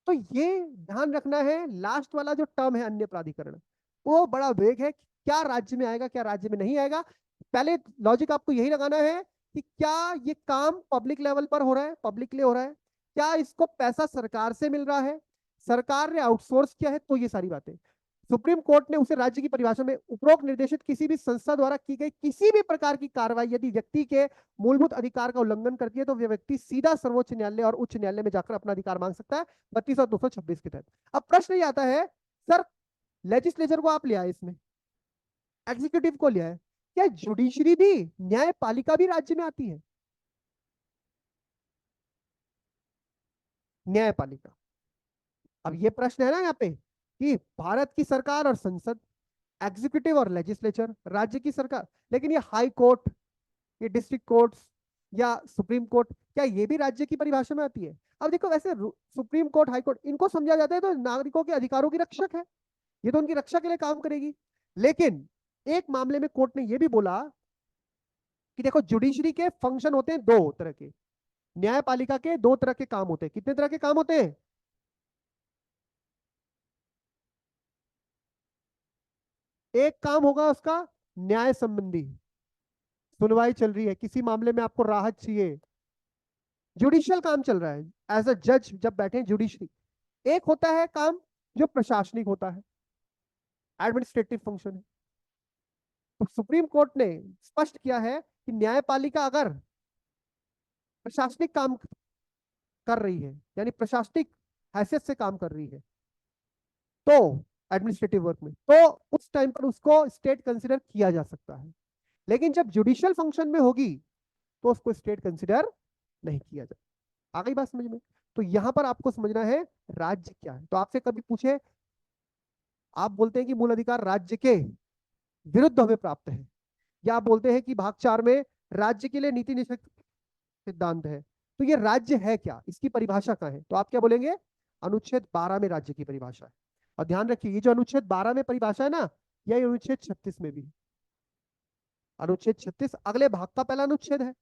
Speaker 1: तो ये ध्यान रखना है, लास्ट वाला जो टर्म है अन्य प्राधिकरण, वो बड़ा वेग है, क्या राज्य में आएगा क्या राज्य में नहीं आएगा। पहले लॉजिक आपको यही लगाना है कि क्या ये काम पब्लिक लेवल पर हो रहा है, पब्लिक के लिए हो रहा है, क्या इसको पैसा सरकार से मिल रहा है, सरकार ने आउटसोर्स किया है, तो ये सारी बातें। सुप्रीम कोर्ट ने उसे राज्य की परिभाषा में उपरोक्त निर्देशित किसी भी संस्था द्वारा की गई किसी भी प्रकार की कार्रवाई यदि व्यक्ति के मूलभूत अधिकार का उल्लंघन करती है तो वह व्यक्ति सीधा सर्वोच्च न्यायालय और उच्च न्यायालय में जाकर अपना अधिकार मांग सकता है, 32 और 226 के तहत। अब प्रश्न ये आता है, सर लेजिस्लेचर को आप ले आए, इसमें एग्जीक्यूटिव को ले आए, क्या जुडिशरी भी, न्यायपालिका भी राज्य में आती है? न्यायपालिका, अब ये प्रश्न है ना यहाँ पे कि भारत की सरकार और संसद, एग्जीक्यूटिव और लेजिस्लेचर, राज्य की सरकार, लेकिन ये हाई कोर्ट, ये डिस्ट्रिक्ट कोर्ट्स या सुप्रीम कोर्ट, क्या ये भी राज्य की परिभाषा में आती है? अब देखो वैसे सुप्रीम कोर्ट, हाई कोर्ट, इनको समझा जाता है तो नागरिकों के अधिकारों की रक्षक है, ये तो उनकी रक्षा के लिए काम करेगी। लेकिन एक मामले में कोर्ट ने यह भी बोला कि देखो जुडिशरी के फंक्शन होते हैं दो तरह के, न्यायपालिका के दो तरह के काम होते हैं। कितने तरह के काम होते हैं? एक काम होगा उसका न्याय संबंधी, सुनवाई चल रही है, किसी मामले में आपको राहत चाहिए, जुडिशियल काम चल रहा है, एज अ जज जब बैठे हैं जुडिशरी। एक होता है काम जो प्रशासनिक होता है, एडमिनिस्ट्रेटिव फंक्शन है। तो सुप्रीम कोर्ट ने स्पष्ट किया है कि न्यायपालिका अगर प्रशासनिक काम कर रही है, यानी प्रशासनिक हैसियत से काम कर रही है, तो एडमिनिस्ट्रेटिव वर्क में, तो उस टाइम पर उसको स्टेट कंसिडर किया जा सकता है। लेकिन जब जुडिशियल फंक्शन में होगी तो उसको स्टेट कंसिडर नहीं किया जाता। आ गई बात समझ में? तो यहां पर आपको समझना है राज्य क्या है। तो आपसे कभी पूछे, आप बोलते हैं कि मूल अधिकार राज्य के विरुद्ध हमें प्राप्त है, या आप बोलते हैं कि भाग 4 में राज्य के लिए नीति निषेध सिद्धांत है, तो ये राज्य है क्या, इसकी परिभाषा कहाँ है? तो आप क्या बोलेंगे? अनुच्छेद 12 में राज्य की परिभाषा है। और ध्यान रखिए, ये जो अनुच्छेद 12 में परिभाषा है ना, यही अनुच्छेद 36 में भी है। अनुच्छेद 36 अगले भाग का पहला अनुच्छेद है।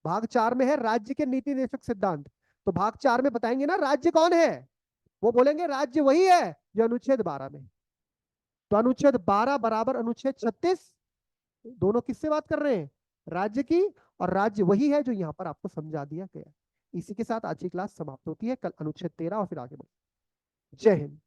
Speaker 1: भाग 4 में है राज्य के नीति निषेध सिद्धांत। तो भाग 4 में बताएंगे ना राज्य कौन है, वो बोलेंगे राज्य वही है जो अनुच्छेद 12 में। तो अनुच्छेद 12 बराबर अनुच्छेद 36, दोनों किससे बात कर रहे हैं? राज्य की। और राज्य वही है जो यहाँ पर आपको समझा दिया गया। इसी के साथ आज की क्लास समाप्त होती है। कल अनुच्छेद 13 और फिर आगे बढ़े। जय हिंद।